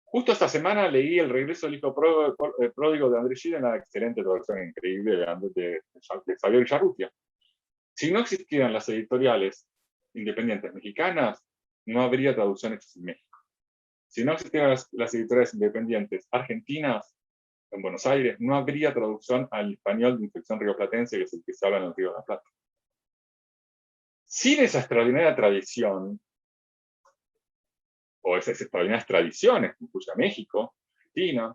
Justo esta semana leí El regreso del hijo pródigo de Andrés Gide, una excelente traducción increíble de Xavier Villarrutia. Si no existieran las editoriales independientes mexicanas, no habría traducciones en México. Si no existieran las editoriales independientes argentinas, en Buenos Aires, no habría traducción al español de inflexión rioplatense, que es el que se habla en el Río de la Plata. Sin esa extraordinaria tradición, o esas extraordinarias tradiciones que incluye a México, Argentina,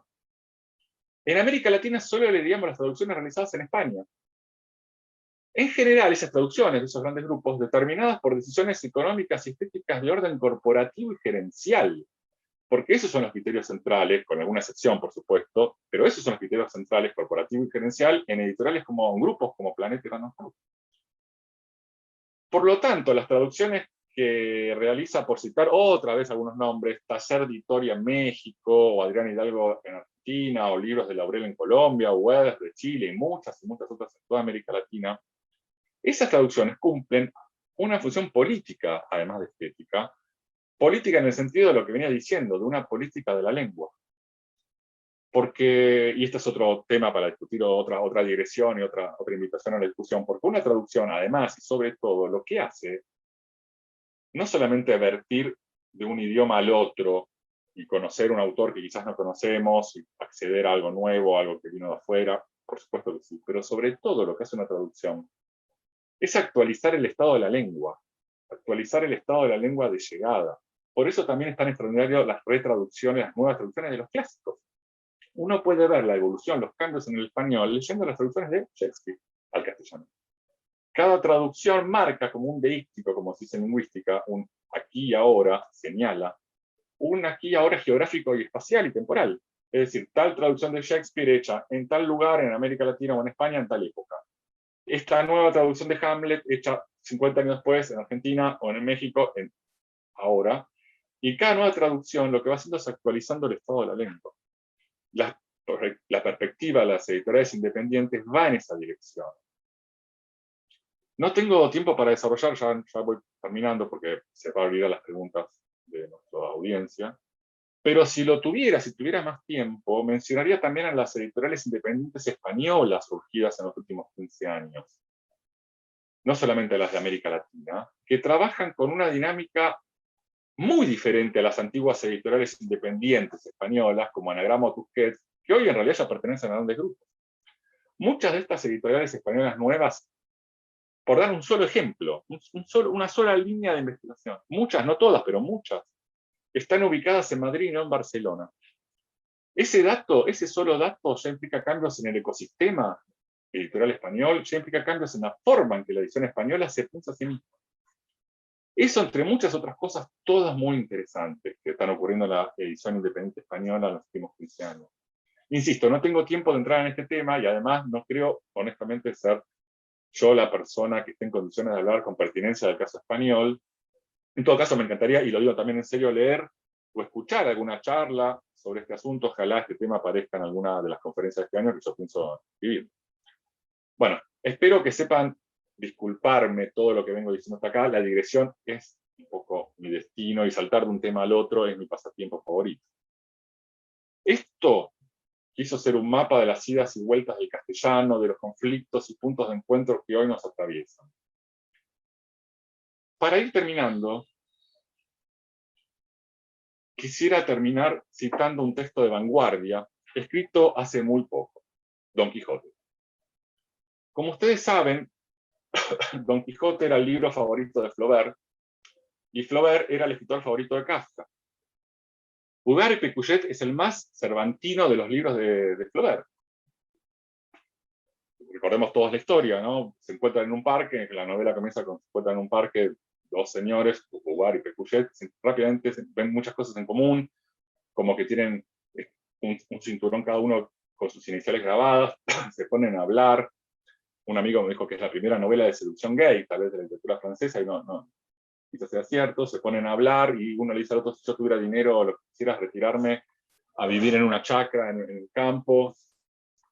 en América Latina solo leeríamos las traducciones realizadas en España. En general, esas traducciones de esos grandes grupos, determinadas por decisiones económicas y estéticas de orden corporativo y gerencial, porque esos son los criterios centrales, con alguna excepción, por supuesto, pero esos son los criterios centrales, corporativo y gerencial, en editoriales como en grupos como Planeta y Random House. Por lo tanto, las traducciones que realiza, por citar otra vez algunos nombres, Taller Editoria en México, o Adrián Hidalgo en Argentina, o Libros de Laurel en Colombia, o Weathers de Chile, y muchas otras en toda América Latina, esas traducciones cumplen una función política, además de estética, política en el sentido de lo que venía diciendo, de una política de la lengua. Porque, y este es otro tema para discutir, otra digresión y otra invitación a la discusión, porque una traducción, además y sobre todo, lo que hace, no solamente vertir de un idioma al otro y conocer un autor que quizás no conocemos, y acceder a algo nuevo, algo que vino de afuera, por supuesto que sí, pero sobre todo lo que hace una traducción es actualizar el estado de la lengua, actualizar el estado de la lengua de llegada. Por eso también es tan extraordinario las retraducciones, las nuevas traducciones de los clásicos. Uno puede ver la evolución, los cambios en el español, leyendo las traducciones de Shakespeare al castellano. Cada traducción marca como un deíctico, como se dice en lingüística, un aquí y ahora, señala, un aquí y ahora geográfico y espacial y temporal. Es decir, tal traducción de Shakespeare hecha en tal lugar, en América Latina o en España, en tal época. Esta nueva traducción de Hamlet, hecha 50 años después en Argentina o en México, ahora. Y cada nueva traducción lo que va haciendo es actualizando el estado de la lengua. La perspectiva de las editoriales independientes va en esa dirección. No tengo tiempo para desarrollar, ya voy terminando porque se va a abrir a las preguntas de nuestra audiencia. Pero si tuviera más tiempo, mencionaría también a las editoriales independientes españolas surgidas en los últimos 15 años. No solamente las de América Latina, que trabajan con una dinámica muy diferente a las antiguas editoriales independientes españolas, como Anagrama o Tusquets, que hoy en realidad ya pertenecen a grandes grupos. Muchas de estas editoriales españolas nuevas, por dar un solo ejemplo, una sola línea de investigación, muchas, no todas, pero muchas, están ubicadas en Madrid y no en Barcelona. Ese solo dato ya implica cambios en el ecosistema editorial español, ya implica cambios en la forma en que la edición española se piensa a sí misma. Eso, entre muchas otras cosas, todas muy interesantes, que están ocurriendo en la edición independiente española en los últimos 15 años. Insisto, no tengo tiempo de entrar en este tema, y además no creo, honestamente, ser yo la persona que esté en condiciones de hablar con pertinencia del caso español. En todo caso, me encantaría, y lo digo también en serio, leer o escuchar alguna charla sobre este asunto. Ojalá este tema aparezca en alguna de las conferencias de este año que yo pienso escribir. Bueno, espero que sepan disculparme todo lo que vengo diciendo hasta acá. La digresión es un poco mi destino y saltar de un tema al otro es mi pasatiempo favorito. Esto quiso ser un mapa de las idas y vueltas del castellano, de los conflictos y puntos de encuentro que hoy nos atraviesan. Para ir terminando, quisiera terminar citando un texto de vanguardia, escrito hace muy poco, Don Quijote. Como ustedes saben, Don Quijote era el libro favorito de Flaubert, y Flaubert era el escritor favorito de Kafka. Bouvard y Pécuchet es el más cervantino de los libros de Flaubert. Recordemos todos la historia, ¿no? Se encuentran en un parque, la novela comienza con se encuentran en un parque dos señores, Bouvard y Pécuchet, rápidamente ven muchas cosas en común, como que tienen un cinturón cada uno con sus iniciales grabadas, se ponen a hablar. Un amigo me dijo que es la primera novela de seducción gay, tal vez de la literatura francesa, y no, quizás sea cierto. Se ponen a hablar y uno le dice al otro: si yo tuviera dinero, lo que quisieras retirarme a vivir en una chacra, en el campo.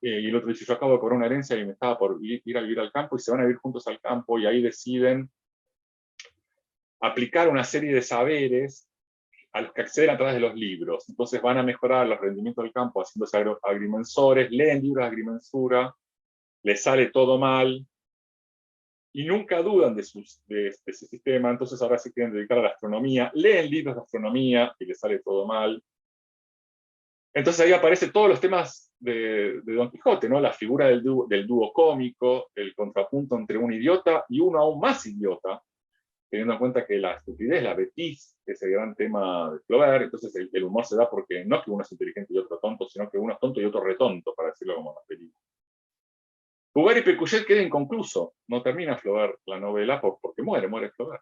Y el otro dice: yo acabo de cobrar una herencia y me estaba por ir a vivir al campo, y se van a vivir juntos al campo, y ahí deciden aplicar una serie de saberes a los que acceden a través de los libros. Entonces van a mejorar los rendimientos del campo haciéndose agrimensores, leen libros de agrimensura, les sale todo mal, y nunca dudan de ese sistema. Entonces ahora se quieren dedicar a la astronomía, leen libros de astronomía y les sale todo mal. Entonces ahí aparecen todos los temas de Don Quijote, ¿no? La figura del dúo cómico, el contrapunto entre un idiota y uno aún más idiota, teniendo en cuenta que la estupidez, la bêtise, es el gran tema de Flaubert. Entonces el humor se da porque no es que uno es inteligente y otro tonto, sino que uno es tonto y otro retonto, para decirlo como en la película. Bouvard y Pécuchet queda inconcluso, no termina Flaubert la novela porque muere Flaubert.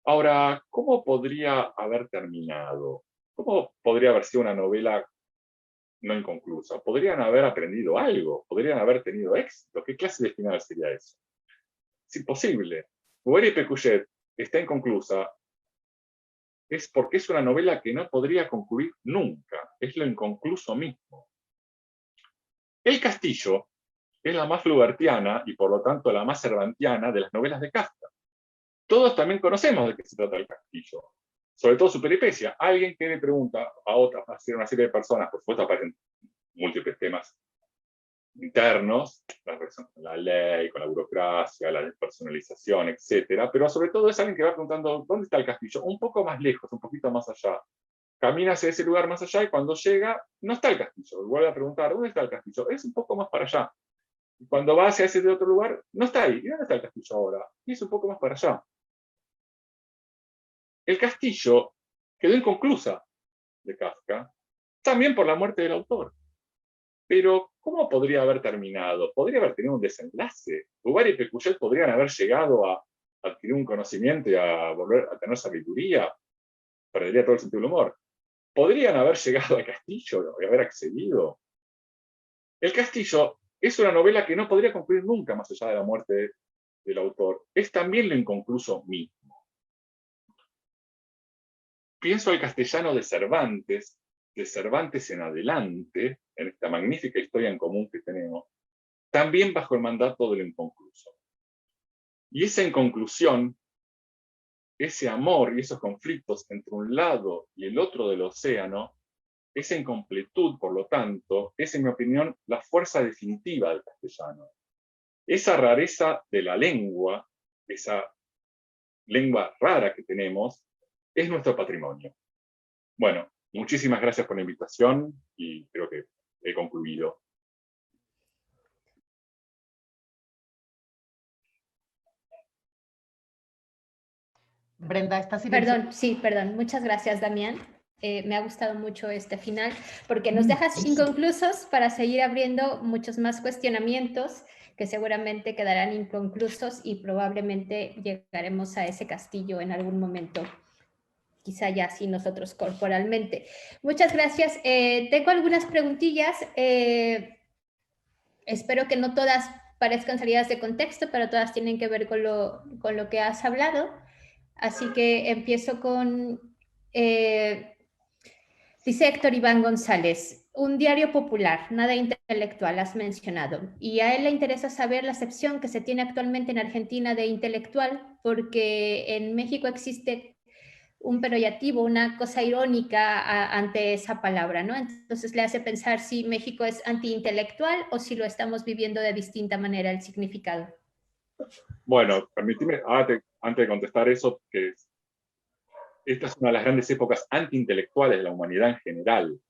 Ahora, ¿cómo podría haber terminado? ¿Cómo podría haber sido una novela no inconclusa? ¿Podrían haber aprendido algo? ¿Podrían haber tenido éxito? ¿Qué clase de final sería eso? Es imposible. Bouvard y Pécuchet está inconclusa es porque es una novela que no podría concluir nunca. Es lo inconcluso mismo. El Castillo es la más flaubertiana y por lo tanto la más cervantiana de las novelas de Kafka. Todos también conocemos de qué se trata el Castillo, sobre todo su peripecia. Alguien que le pregunta a una serie de personas, por supuesto aparecen múltiples temas internos, la relación con la ley, con la burocracia, la despersonalización, etcétera, pero sobre todo es alguien que va preguntando: ¿dónde está el castillo? Un poco más lejos, un poquito más allá. Camina hacia ese lugar más allá y cuando llega, no está el castillo. Vuelve a preguntar: ¿dónde está el castillo? Es un poco más para allá. Y cuando va hacia ese de otro lugar, no está ahí. ¿Y dónde está el castillo ahora? Y es un poco más para allá. El Castillo quedó inconclusa de Kafka, también por la muerte del autor. Pero, ¿cómo podría haber terminado? Podría haber tenido un desenlace. Bouvard y Pécuchet podrían haber llegado a adquirir un conocimiento y a volver a tener sabiduría. Perdería todo el sentido del humor. Podrían haber llegado al Castillo y haber accedido. El Castillo es una novela que no podría concluir nunca más allá de la muerte del autor. Es también lo inconcluso mismo. Pienso al castellano de Cervantes en adelante, en esta magnífica historia en común que tenemos, también bajo el mandato del inconcluso. Y esa inconclusión, ese amor y esos conflictos entre un lado y el otro del océano, esa incompletud, por lo tanto, es, en mi opinión, la fuerza definitiva del castellano. Esa rareza de la lengua, esa lengua rara que tenemos, es nuestro patrimonio. Bueno, muchísimas gracias por la invitación y creo que he concluido. Brenda, ¿estás Perdón, sí, perdón. Muchas gracias, Damián. Me ha gustado mucho este final porque nos dejas inconclusos para seguir abriendo muchos más cuestionamientos que seguramente quedarán inconclusos y probablemente llegaremos a ese castillo en algún momento, quizá ya así nosotros corporalmente. Muchas gracias. Tengo algunas preguntillas. Espero que no todas parezcan salidas de contexto, pero todas tienen que ver con lo que has hablado. Así que empiezo con Dice Héctor Iván González, un diario popular, nada intelectual, has mencionado. Y a él le interesa saber la acepción que se tiene actualmente en Argentina de intelectual, porque en México existe un peyorativo, una cosa irónica ante esa palabra, ¿no? Entonces le hace pensar si México es antiintelectual o si lo estamos viviendo de distinta manera el significado. Bueno, permíteme, antes de contestar eso, que esta es una de las grandes épocas antiintelectuales de la humanidad en general.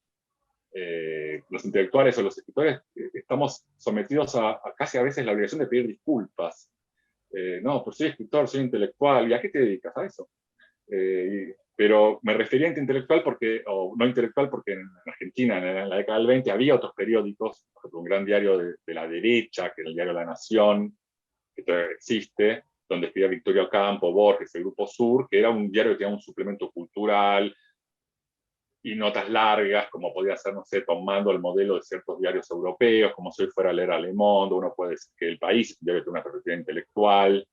Los intelectuales o los escritores estamos sometidos a casi a veces la obligación de pedir disculpas. No, pues soy escritor, soy intelectual, ¿y a qué te dedicas? A eso. Pero me refería a intelectual porque, o no intelectual porque en Argentina en la década del 20 había otros periódicos, por ejemplo, un gran diario de la derecha, que era el diario La Nación, que todavía existe, donde escribía Victorio Campo, Borges, el Grupo Sur, que era un diario que tenía un suplemento cultural y notas largas, como podía ser, no sé, tomando el modelo de ciertos diarios europeos, como si hoy fuera a leer Le Monde, uno puede decir que El País es un diario que tiene una perspectiva intelectual,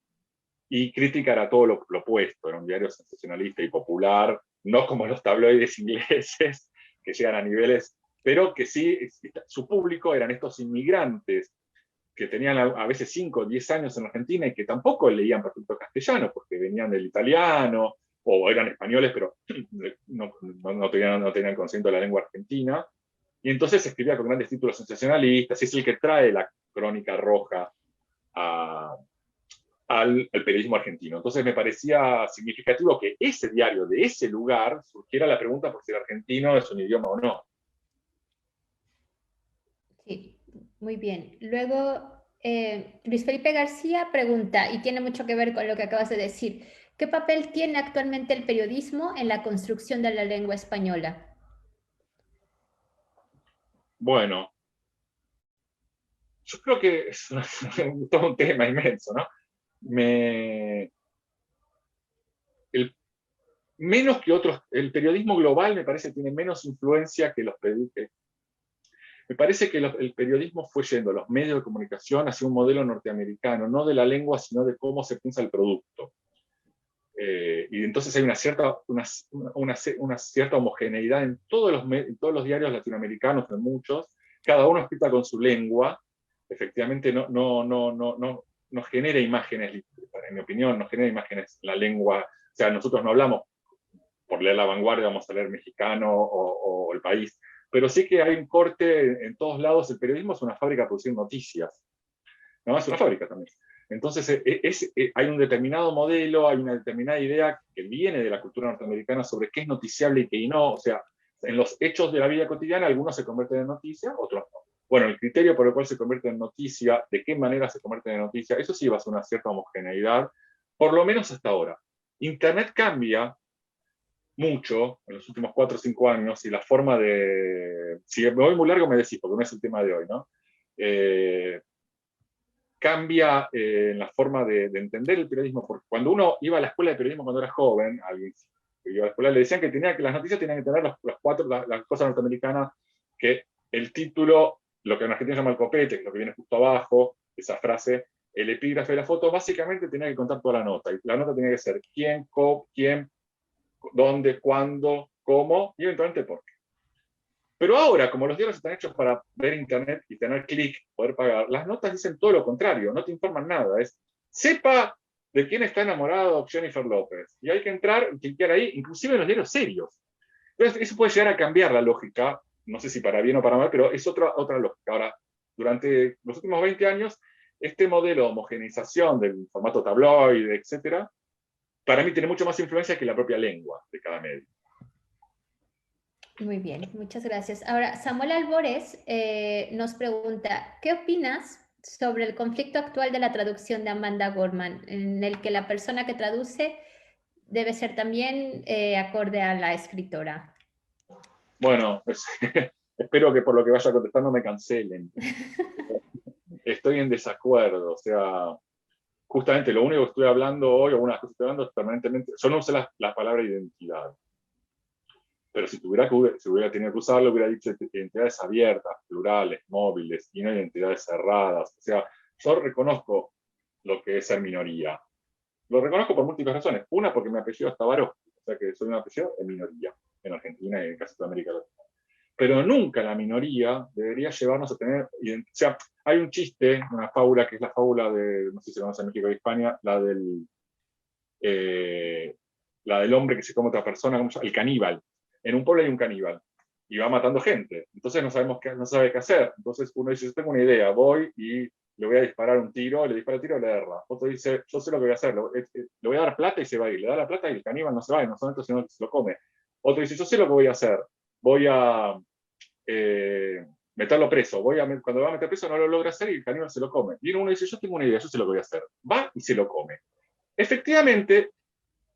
y crítica era todo lo opuesto, era un diario sensacionalista y popular, no como los tabloides ingleses, que llegan a niveles, pero que sí, su público eran estos inmigrantes que tenían a veces 5 o 10 años en Argentina y que tampoco leían perfecto castellano, porque venían del italiano, o eran españoles, pero no tenían conocimiento de la lengua argentina, y entonces escribía con grandes títulos sensacionalistas, y es el que trae la crónica roja al periodismo argentino. Entonces me parecía significativo que ese diario de ese lugar surgiera la pregunta por si el argentino es un idioma o no. Sí, muy bien. Luego, Luis Felipe García pregunta, y tiene mucho que ver con lo que acabas de decir, ¿qué papel tiene actualmente el periodismo en la construcción de la lengua española? Bueno, yo creo que es todo un tema inmenso, ¿no? Menos que otros, el periodismo global me parece que tiene menos influencia que los periodistas. Me parece que el periodismo fue yendo, los medios de comunicación, hacia un modelo norteamericano, no de la lengua, sino de cómo se piensa el producto. Y entonces hay una cierta homogeneidad en todos los diarios latinoamericanos, en muchos, cada uno escrita con su lengua, efectivamente no genera imágenes, en mi opinión, no genera imágenes en la lengua, o sea, nosotros no hablamos, por leer La Vanguardia vamos a leer Mexicano o El País, pero sí que hay un corte en todos lados. El periodismo es una fábrica de producir noticias, ¿no? Es una fábrica también. Entonces hay un determinado modelo, hay una determinada idea que viene de la cultura norteamericana sobre qué es noticiable y qué no. O sea, en los hechos de la vida cotidiana algunos se convierten en noticia, otros no. Bueno, el criterio por el cual se convierte en noticia, de qué manera se convierte en noticia, eso sí va a ser una cierta homogeneidad, por lo menos hasta ahora. Internet cambia mucho en los últimos 4 o 5 años, y la forma de... Si me voy muy largo me decís, porque no es el tema de hoy, ¿no? Cambia en la forma de entender el periodismo, porque cuando uno iba a la escuela de periodismo cuando era joven, alguien que iba a la escuela le decían que las noticias tenían que tener las cosas norteamericanas, que el título, lo que en Argentina se llama el copete, que es lo que viene justo abajo, esa frase, el epígrafe de la foto, básicamente tenía que contar toda la nota, y la nota tenía que ser quién, dónde, cuándo, cómo, y eventualmente por qué. Pero ahora, como los diarios están hechos para ver internet y tener clic, poder pagar, las notas dicen todo lo contrario, no te informan nada. Es, sepa de quién está enamorado Jennifer López. Y hay que entrar y cliquear ahí, inclusive en los diarios serios. Entonces, eso puede llegar a cambiar la lógica, no sé si para bien o para mal, pero es otra lógica. Ahora, durante los últimos 20 años, este modelo de homogeneización del formato tabloide, etcétera, para mí tiene mucho más influencia que la propia lengua de cada medio. Muy bien, muchas gracias. Ahora, Samuel Albores nos pregunta, ¿qué opinas sobre el conflicto actual de la traducción de Amanda Gorman, en el que la persona que traduce debe ser también acorde a la escritora? Bueno, espero que por lo que vaya a contestar no me cancelen. Estoy en desacuerdo, o sea, justamente lo único que estoy hablando hoy, o una cosa que estoy hablando es permanentemente, yo no usé la palabra identidad, pero si hubiera tenido que usarlo, hubiera dicho identidades abiertas, plurales, móviles, y no identidades cerradas. O sea, yo reconozco lo que es ser minoría. Lo reconozco por múltiples razones. Una, porque mi apellido es Tabaró, o sea que soy un apellido de minoría. en Argentina y en casi toda América Latina. Pero nunca la minoría debería llevarnos a tener... O sea, hay un chiste, una fábula, que es la fábula de, no sé si se conoce en México y España, la del hombre que se come a otra persona, ¿cómo se llama? El caníbal. En un pueblo hay un caníbal, y va matando gente. Entonces no sabe qué hacer. Entonces uno dice, yo tengo una idea, voy y le voy a disparar un tiro, le dispara el tiro y le erra. Otro dice, yo sé lo que voy a hacer, le voy a dar plata y se va a ir. Le da la plata y el caníbal no se va, y no solamente sino que se lo come. Otro dice, yo sé lo que voy a hacer, voy a meterlo preso, cuando va a meter preso no lo logra hacer y el caníbal se lo come. Y uno dice, yo tengo una idea, yo sé lo que voy a hacer. Va y se lo come. Efectivamente,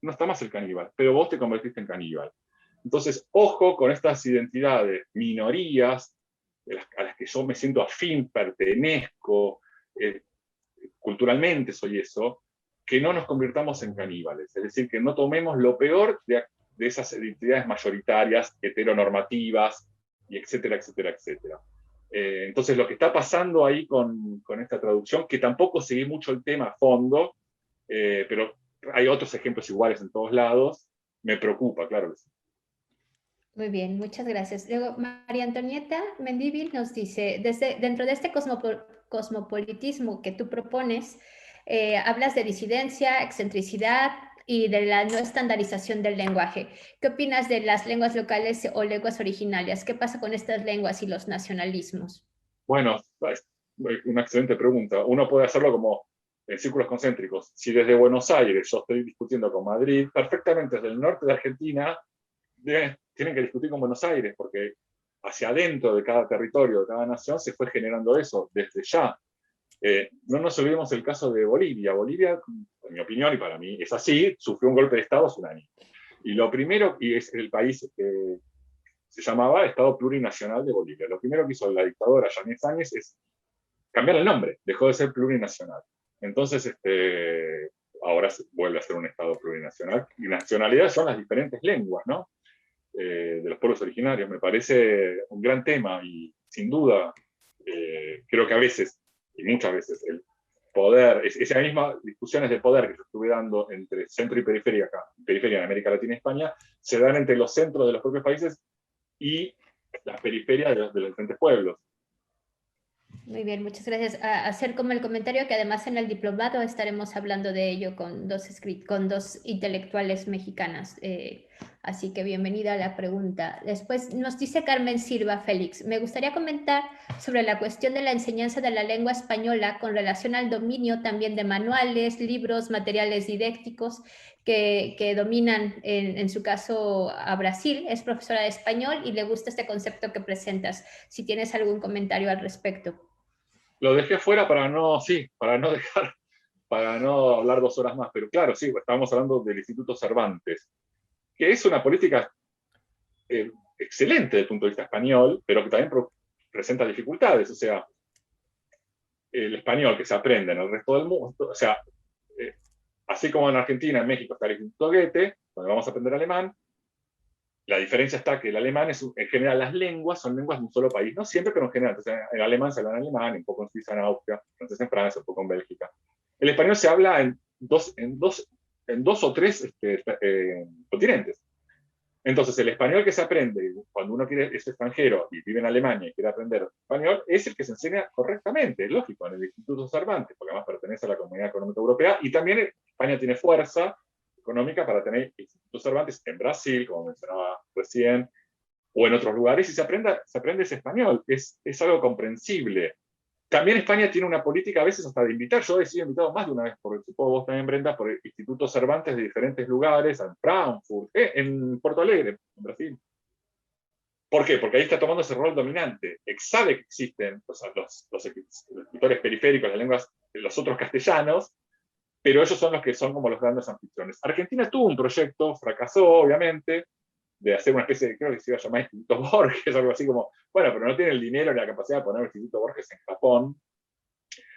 no está más el caníbal, pero vos te convertiste en caníbal. Entonces, ojo con estas identidades, minorías, a las que yo me siento afín, pertenezco, culturalmente soy eso, que no nos convirtamos en caníbales. Es decir, que no tomemos lo peor de esas identidades mayoritarias, heteronormativas, y etcétera, etcétera, etcétera. Entonces, lo que está pasando ahí con esta traducción, que tampoco seguí mucho el tema a fondo, pero hay otros ejemplos iguales en todos lados, me preocupa, claro que sí. Muy bien, muchas gracias. Luego, María Antonieta Mendívil nos dice, dentro de este cosmopolitismo que tú propones, hablas de disidencia, excentricidad y de la no estandarización del lenguaje. ¿Qué opinas de las lenguas locales o lenguas originarias? ¿Qué pasa con estas lenguas y los nacionalismos? Bueno, es una excelente pregunta. Uno puede hacerlo como en círculos concéntricos. Si desde Buenos Aires yo estoy discutiendo con Madrid, perfectamente desde el norte de Argentina tienen que discutir con Buenos Aires, porque hacia adentro de cada territorio, de cada nación, se fue generando eso desde ya. No nos olvidemos el caso de Bolivia. Bolivia, en mi opinión, y para mí es así, sufrió un golpe de Estado hace un año. Y lo primero, y es el país que se llamaba Estado Plurinacional de Bolivia. Lo primero que hizo la dictadora Yanis Áñez es cambiar el nombre, dejó de ser plurinacional. Entonces, ahora vuelve a ser un Estado plurinacional. Y nacionalidades son las diferentes lenguas, ¿no? De los pueblos originarios. Me parece un gran tema y sin duda creo que a veces, y muchas veces, el poder, esas mismas discusiones de poder que yo estuve dando entre centro y periferia acá, periferia en América Latina y España, se dan entre los centros de los propios países y las periferias de los diferentes pueblos. Muy bien, muchas gracias. Hacer como el comentario que además en el diplomado estaremos hablando de ello con dos intelectuales mexicanas. Así que bienvenida a la pregunta. Después nos dice Carmen Silva Félix, me gustaría comentar sobre la cuestión de la enseñanza de la lengua española con relación al dominio también de manuales, libros, materiales didácticos que dominan, en su caso, a Brasil. Es profesora de español y le gusta este concepto que presentas. Si tienes algún comentario al respecto. Lo dejé fuera para no hablar 2 horas más, pero claro, sí, estábamos hablando del Instituto Cervantes, que es una política excelente desde el punto de vista español, pero que también presenta dificultades. O sea, el español que se aprende en el resto del mundo, o sea, así como en Argentina, en México está el Instituto Goethe, donde vamos a aprender alemán. La diferencia está que el alemán es, en general, las lenguas son lenguas de un solo país, no siempre, pero en general. Entonces, en alemán se habla en alemán, un poco en Suiza, en Austria, entonces en Francia, un poco en Bélgica. El español se habla en dos o tres continentes. Entonces, el español que se aprende cuando uno es extranjero y vive en Alemania y quiere aprender español, es el que se enseña correctamente, es lógico, en el Instituto Cervantes, porque además pertenece a la Comunidad Económica Europea, y también España tiene fuerza económica para tener institutos Cervantes en Brasil, como mencionaba recién, o en otros lugares, y se aprende ese español, es algo comprensible. También España tiene una política a veces hasta de invitar, yo he sido invitado más de una vez, por supongo vos también, Brenda, por institutos Cervantes de diferentes lugares, en Frankfurt, en Porto Alegre, en Brasil. ¿Por qué? Porque ahí está tomando ese rol dominante. Sabe que existen los escritores periféricos, las lenguas, los otros castellanos, pero ellos son los que son como los grandes anfitriones. Argentina tuvo un proyecto, fracasó obviamente, de hacer una especie de, creo que se iba a llamar Instituto Borges, algo así como, bueno, pero no tiene el dinero ni la capacidad de poner el Instituto Borges en Japón.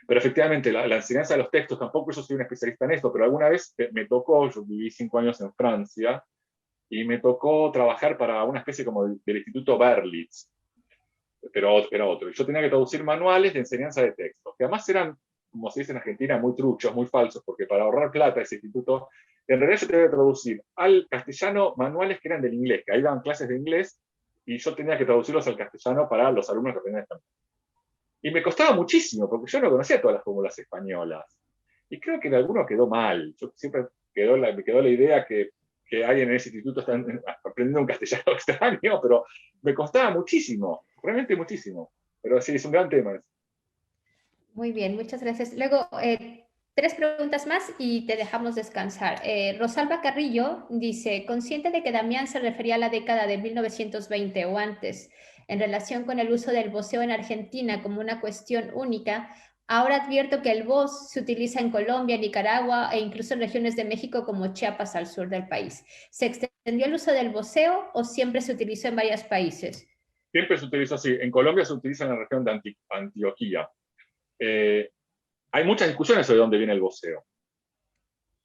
Pero efectivamente, la enseñanza de los textos, tampoco yo soy un especialista en esto, pero alguna vez me tocó, yo viví 5 años en Francia, y me tocó trabajar para una especie como del Instituto Berlitz, pero era otro. Y yo tenía que traducir manuales de enseñanza de textos, que además eran, como se dice en Argentina, muy truchos, muy falsos, porque para ahorrar plata ese instituto en realidad yo tenía que traducir al castellano manuales que eran del inglés, que ahí daban clases de inglés, y yo tenía que traducirlos al castellano para los alumnos que aprendían español. Y me costaba muchísimo, porque yo no conocía todas las fórmulas españolas. Y creo que en alguno quedó mal. Yo siempre me quedó la idea que alguien en ese instituto está aprendiendo un castellano extraño, pero me costaba muchísimo, realmente muchísimo. Pero sí, es un gran tema. Muy bien, muchas gracias. Luego, 3 preguntas más y te dejamos descansar. Rosalba Carrillo dice, consciente de que Damián se refería a la década de 1920 o antes, en relación con el uso del voseo en Argentina como una cuestión única, ahora advierto que el vos se utiliza en Colombia, Nicaragua e incluso en regiones de México como Chiapas al sur del país. ¿Se extendió el uso del voseo o siempre se utilizó en varios países? Siempre se utilizó así. En Colombia se utiliza en la región de Antioquía. Hay muchas discusiones sobre dónde viene el voseo.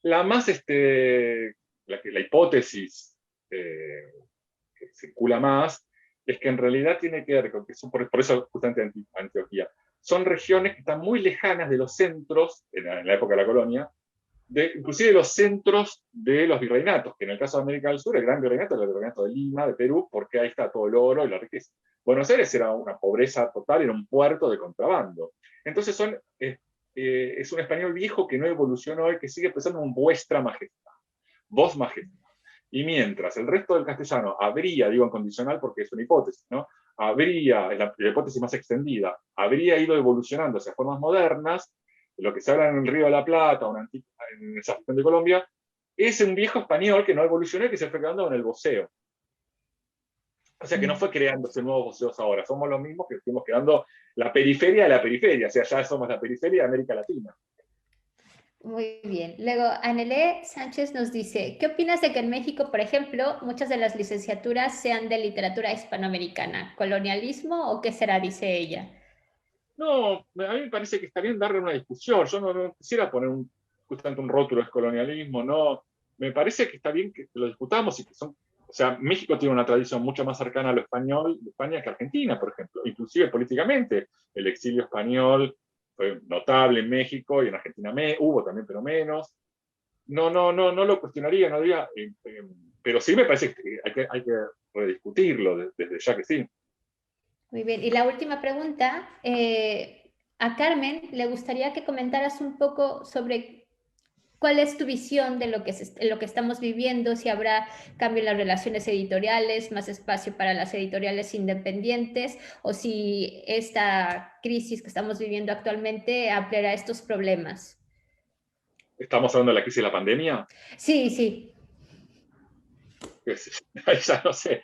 La más, la hipótesis que circula más es que en realidad tiene que ver con que son, por eso justamente Antioquía, son regiones que están muy lejanas de los centros, en la época de la colonia, inclusive de los centros de los virreinatos, que en el caso de América del Sur, el gran virreinato era el virreinato de Lima, de Perú, porque ahí está todo el oro y la riqueza. Buenos Aires era una pobreza total, era un puerto de contrabando. Entonces es un español viejo que no evolucionó y que sigue pensando en vuestra majestad, vos majestad. Y mientras el resto del castellano habría, digo en condicional porque es una hipótesis, ¿no? Habría, la hipótesis más extendida, habría ido evolucionando hacia formas modernas, lo que se habla en el Río de la Plata o en esa región de Colombia, es un viejo español que no evolucionó y que se fue quedando con el voceo. O sea que no fue creándose nuevos voceos ahora, somos los mismos que fuimos creando la periferia de la periferia, o sea, ya somos la periferia de América Latina. Muy bien. Luego, Anelé Sánchez nos dice, ¿qué opinas de que en México, por ejemplo, muchas de las licenciaturas sean de literatura hispanoamericana? ¿Colonialismo o qué será, dice ella? No, a mí me parece que está bien darle una discusión. Yo no quisiera poner justamente un rótulo de colonialismo, no. Me parece que está bien que lo discutamos y que son. O sea, México tiene una tradición mucho más cercana a lo español de España que Argentina, por ejemplo, inclusive políticamente. El exilio español fue notable en México y en Argentina hubo también, pero menos. No lo cuestionaría, no diría, pero sí me parece que hay que rediscutirlo desde ya que sí. Muy bien, y la última pregunta, a Carmen le gustaría que comentaras un poco sobre cuál es tu visión de lo que estamos viviendo, si habrá cambio en las relaciones editoriales, más espacio para las editoriales independientes, o si esta crisis que estamos viviendo actualmente ampliará estos problemas. ¿Estamos hablando de la crisis de la pandemia? Sí, sí. Ya no sé.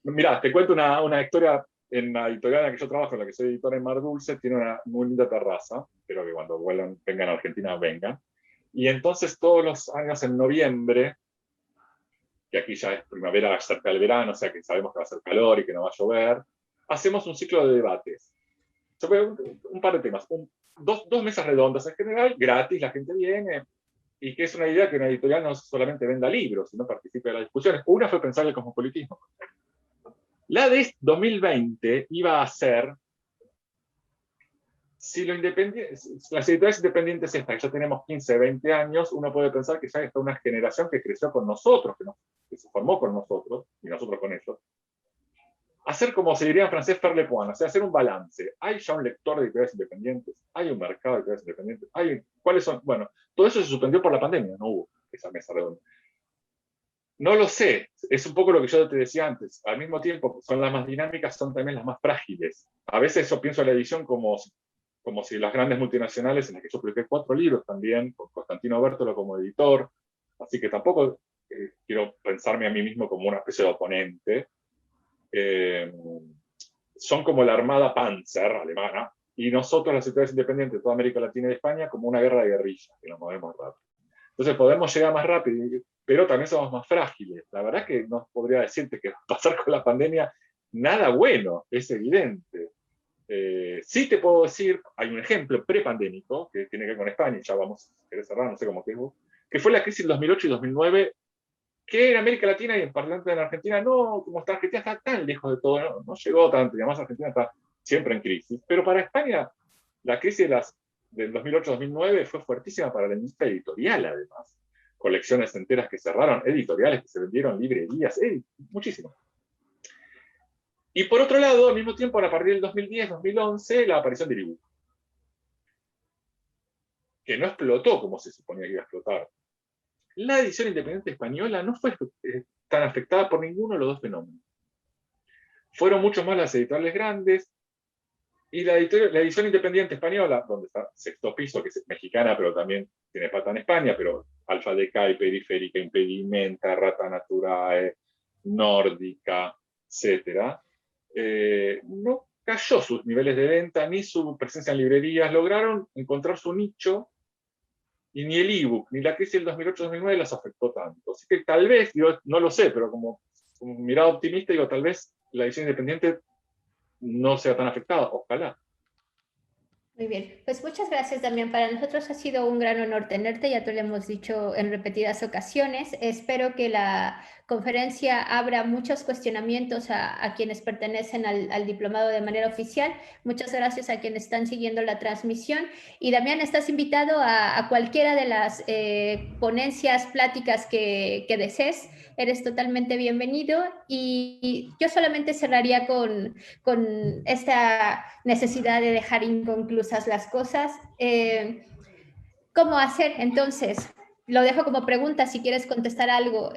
Mirá, te cuento una historia. En la editorial en la que yo trabajo, en la que soy editor en Mar Dulce, tiene una muy linda terraza. Espero que cuando vengan a Argentina, vengan. Y entonces todos los años en noviembre, que aquí ya es primavera, cerca del verano, o sea que sabemos que va a hacer calor y que no va a llover, hacemos un ciclo de debates sobre un par de temas. Dos mesas redondas en general, gratis, la gente viene, y que es una idea que una editorial no solamente venda libros, sino participe de las discusiones. Una fue pensar el cosmopolitismo. La de 2020 iba a ser si las editoriales independientes estas, ya tenemos 15, 20 años, uno puede pensar que ya está una generación que creció con nosotros, que se formó con nosotros, y nosotros con ellos. Hacer, como se diría en francés, faire le point, o sea, hacer un balance. ¿Hay ya un lector de editoriales independientes? ¿Hay un mercado de editoriales independientes? ¿Cuáles son? Bueno, todo eso se suspendió por la pandemia, no hubo esa mesa redonda. No lo sé, es un poco lo que yo te decía antes. Al mismo tiempo, son las más dinámicas, son también las más frágiles. A veces yo pienso en la edición como si las grandes multinacionales, en las que yo publiqué 4 libros también, con Constantino Bertolo como editor, así que tampoco quiero pensarme a mí mismo como una especie de oponente. Son como la armada Panzer alemana, y nosotros, las editoriales independientes de toda América Latina y España, como una guerra de guerrillas, que nos movemos rápido. Entonces podemos llegar más rápido, pero también somos más frágiles. La verdad es que no podría decirte que va a pasar con la pandemia nada bueno, es evidente. Sí te puedo decir, hay un ejemplo prepandémico que tiene que ver con España, y ya vamos, querés cerrar, no sé cómo que fue la crisis del 2008 y 2009, que en América Latina y en particular en Argentina, no, como está Argentina está tan lejos de todo, no llegó tanto, y además Argentina está siempre en crisis. Pero para España, la crisis del 2008-2009 fue fuertísima para la industria editorial, además. colecciones enteras que cerraron, editoriales que se vendieron, librerías, muchísimo. Y por otro lado, al mismo tiempo, a partir del 2010-2011, la aparición del ebook, que no explotó como se suponía que iba a explotar. La edición independiente española no fue tan afectada por ninguno de los dos fenómenos. Fueron mucho más las editoriales grandes, y la edición independiente española, donde está Sexto Piso, que es mexicana, pero también tiene pata en España, pero Alfa Decay, Periférica, Impedimenta, Rata Naturae, Nórdica, etc., no cayó sus niveles de venta, ni su presencia en librerías, lograron encontrar su nicho, y ni el ebook, ni la crisis del 2008-2009 las afectó tanto. Así que tal vez, yo no lo sé, pero como mirada optimista, digo, tal vez la edición independiente no sea tan afectada, ojalá. Muy bien, pues muchas gracias, Damián. Para nosotros ha sido un gran honor tenerte, ya te lo hemos dicho en repetidas ocasiones. Espero que la conferencia abra muchos cuestionamientos a quienes pertenecen al diplomado de manera oficial. Muchas gracias a quienes están siguiendo la transmisión. Y Damián, estás invitado a cualquiera de las ponencias, pláticas que desees. Eres totalmente bienvenido. Y yo solamente cerraría con esta necesidad de dejar inconclusas las cosas. ¿Cómo hacer? Entonces, lo dejo como pregunta si quieres contestar algo.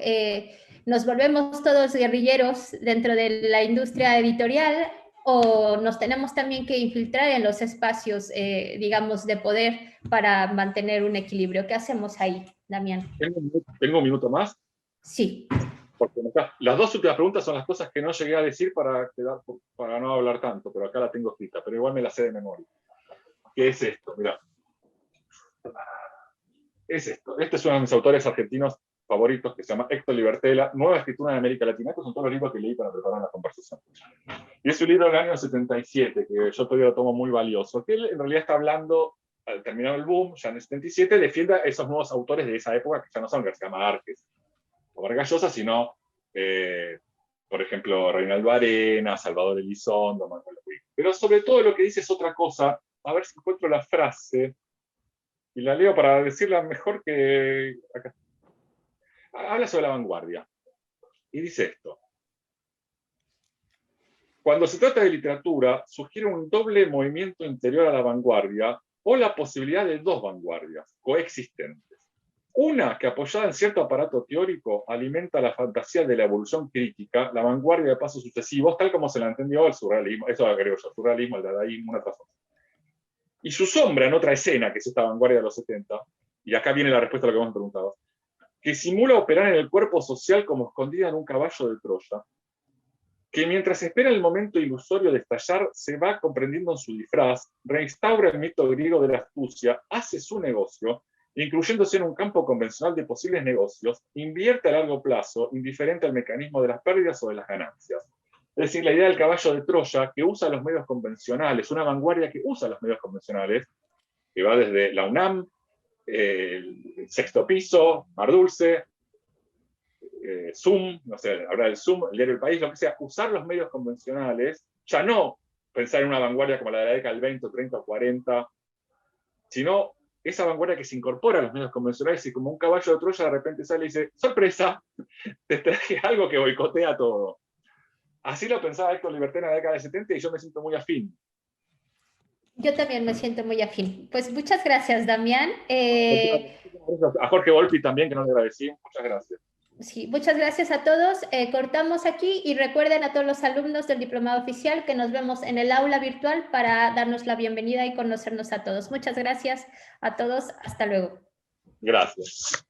¿Nos volvemos todos guerrilleros dentro de la industria editorial o nos tenemos también que infiltrar en los espacios, digamos, de poder para mantener un equilibrio? ¿Qué hacemos ahí, Damián? ¿Tengo un minuto más? Sí. Porque las dos últimas preguntas son las cosas que no llegué a decir para no hablar tanto, pero acá la tengo escrita, pero igual me la sé de memoria. ¿Qué es esto? Mirá. Es esto. Este es uno de mis autores argentinos favoritos, que se llama Héctor Libertela, Nueva Escritura en América Latina. Estos son todos los libros que leí para preparar la conversación. Y es un libro del año 77, que yo todavía lo tomo muy valioso, que él en realidad está hablando, al terminar el boom, ya en el 77, defiende a esos nuevos autores de esa época, que ya no son García Márquez o Vargas Llosa, sino, por ejemplo, Reinaldo Arenas, Salvador Elizondo, Manuel Ruiz. Pero sobre todo lo que dice es otra cosa. A ver si encuentro la frase, y la leo para decirla mejor que acá. Habla sobre la vanguardia, y dice esto. Cuando se trata de literatura, sugiere un doble movimiento interior a la vanguardia, o la posibilidad de dos vanguardias coexistentes. Una que, apoyada en cierto aparato teórico, alimenta la fantasía de la evolución crítica, la vanguardia de pasos sucesivos, tal como se la entendió el surrealismo, eso agrego yo, el surrealismo, el dadaísmo, una razón. Y su sombra en otra escena, que es esta vanguardia de los 70, y acá viene la respuesta a lo que vos me preguntabas, que simula operar en el cuerpo social como escondida en un caballo de Troya, que mientras espera el momento ilusorio de estallar, se va comprendiendo en su disfraz, reinstaura el mito griego de la astucia, hace su negocio, incluyéndose en un campo convencional de posibles negocios, invierte a largo plazo, indiferente al mecanismo de las pérdidas o de las ganancias. Es decir, la idea del caballo de Troya, que usa los medios convencionales, una vanguardia que usa los medios convencionales, que va desde la UNAM, el Sexto Piso, Mar Dulce, Zoom, no sé, hablar del Zoom, el diario El País, lo que sea, usar los medios convencionales, ya no pensar en una vanguardia como la de la década del 20, 30 o 40, sino esa vanguardia que se incorpora a los medios convencionales y como un caballo de Troya de repente sale y dice, ¡sorpresa! Te traje algo que boicotea todo. Así lo pensaba Héctor Libertela en la década del 70 y yo me siento muy afín. Yo también me siento muy afín. Pues muchas gracias, Damián. A Jorge Volpi también, que no le agradecí. Muchas gracias. Sí, muchas gracias a todos. Cortamos aquí y recuerden a todos los alumnos del Diplomado Oficial que nos vemos en el aula virtual para darnos la bienvenida y conocernos a todos. Muchas gracias a todos. Hasta luego. Gracias.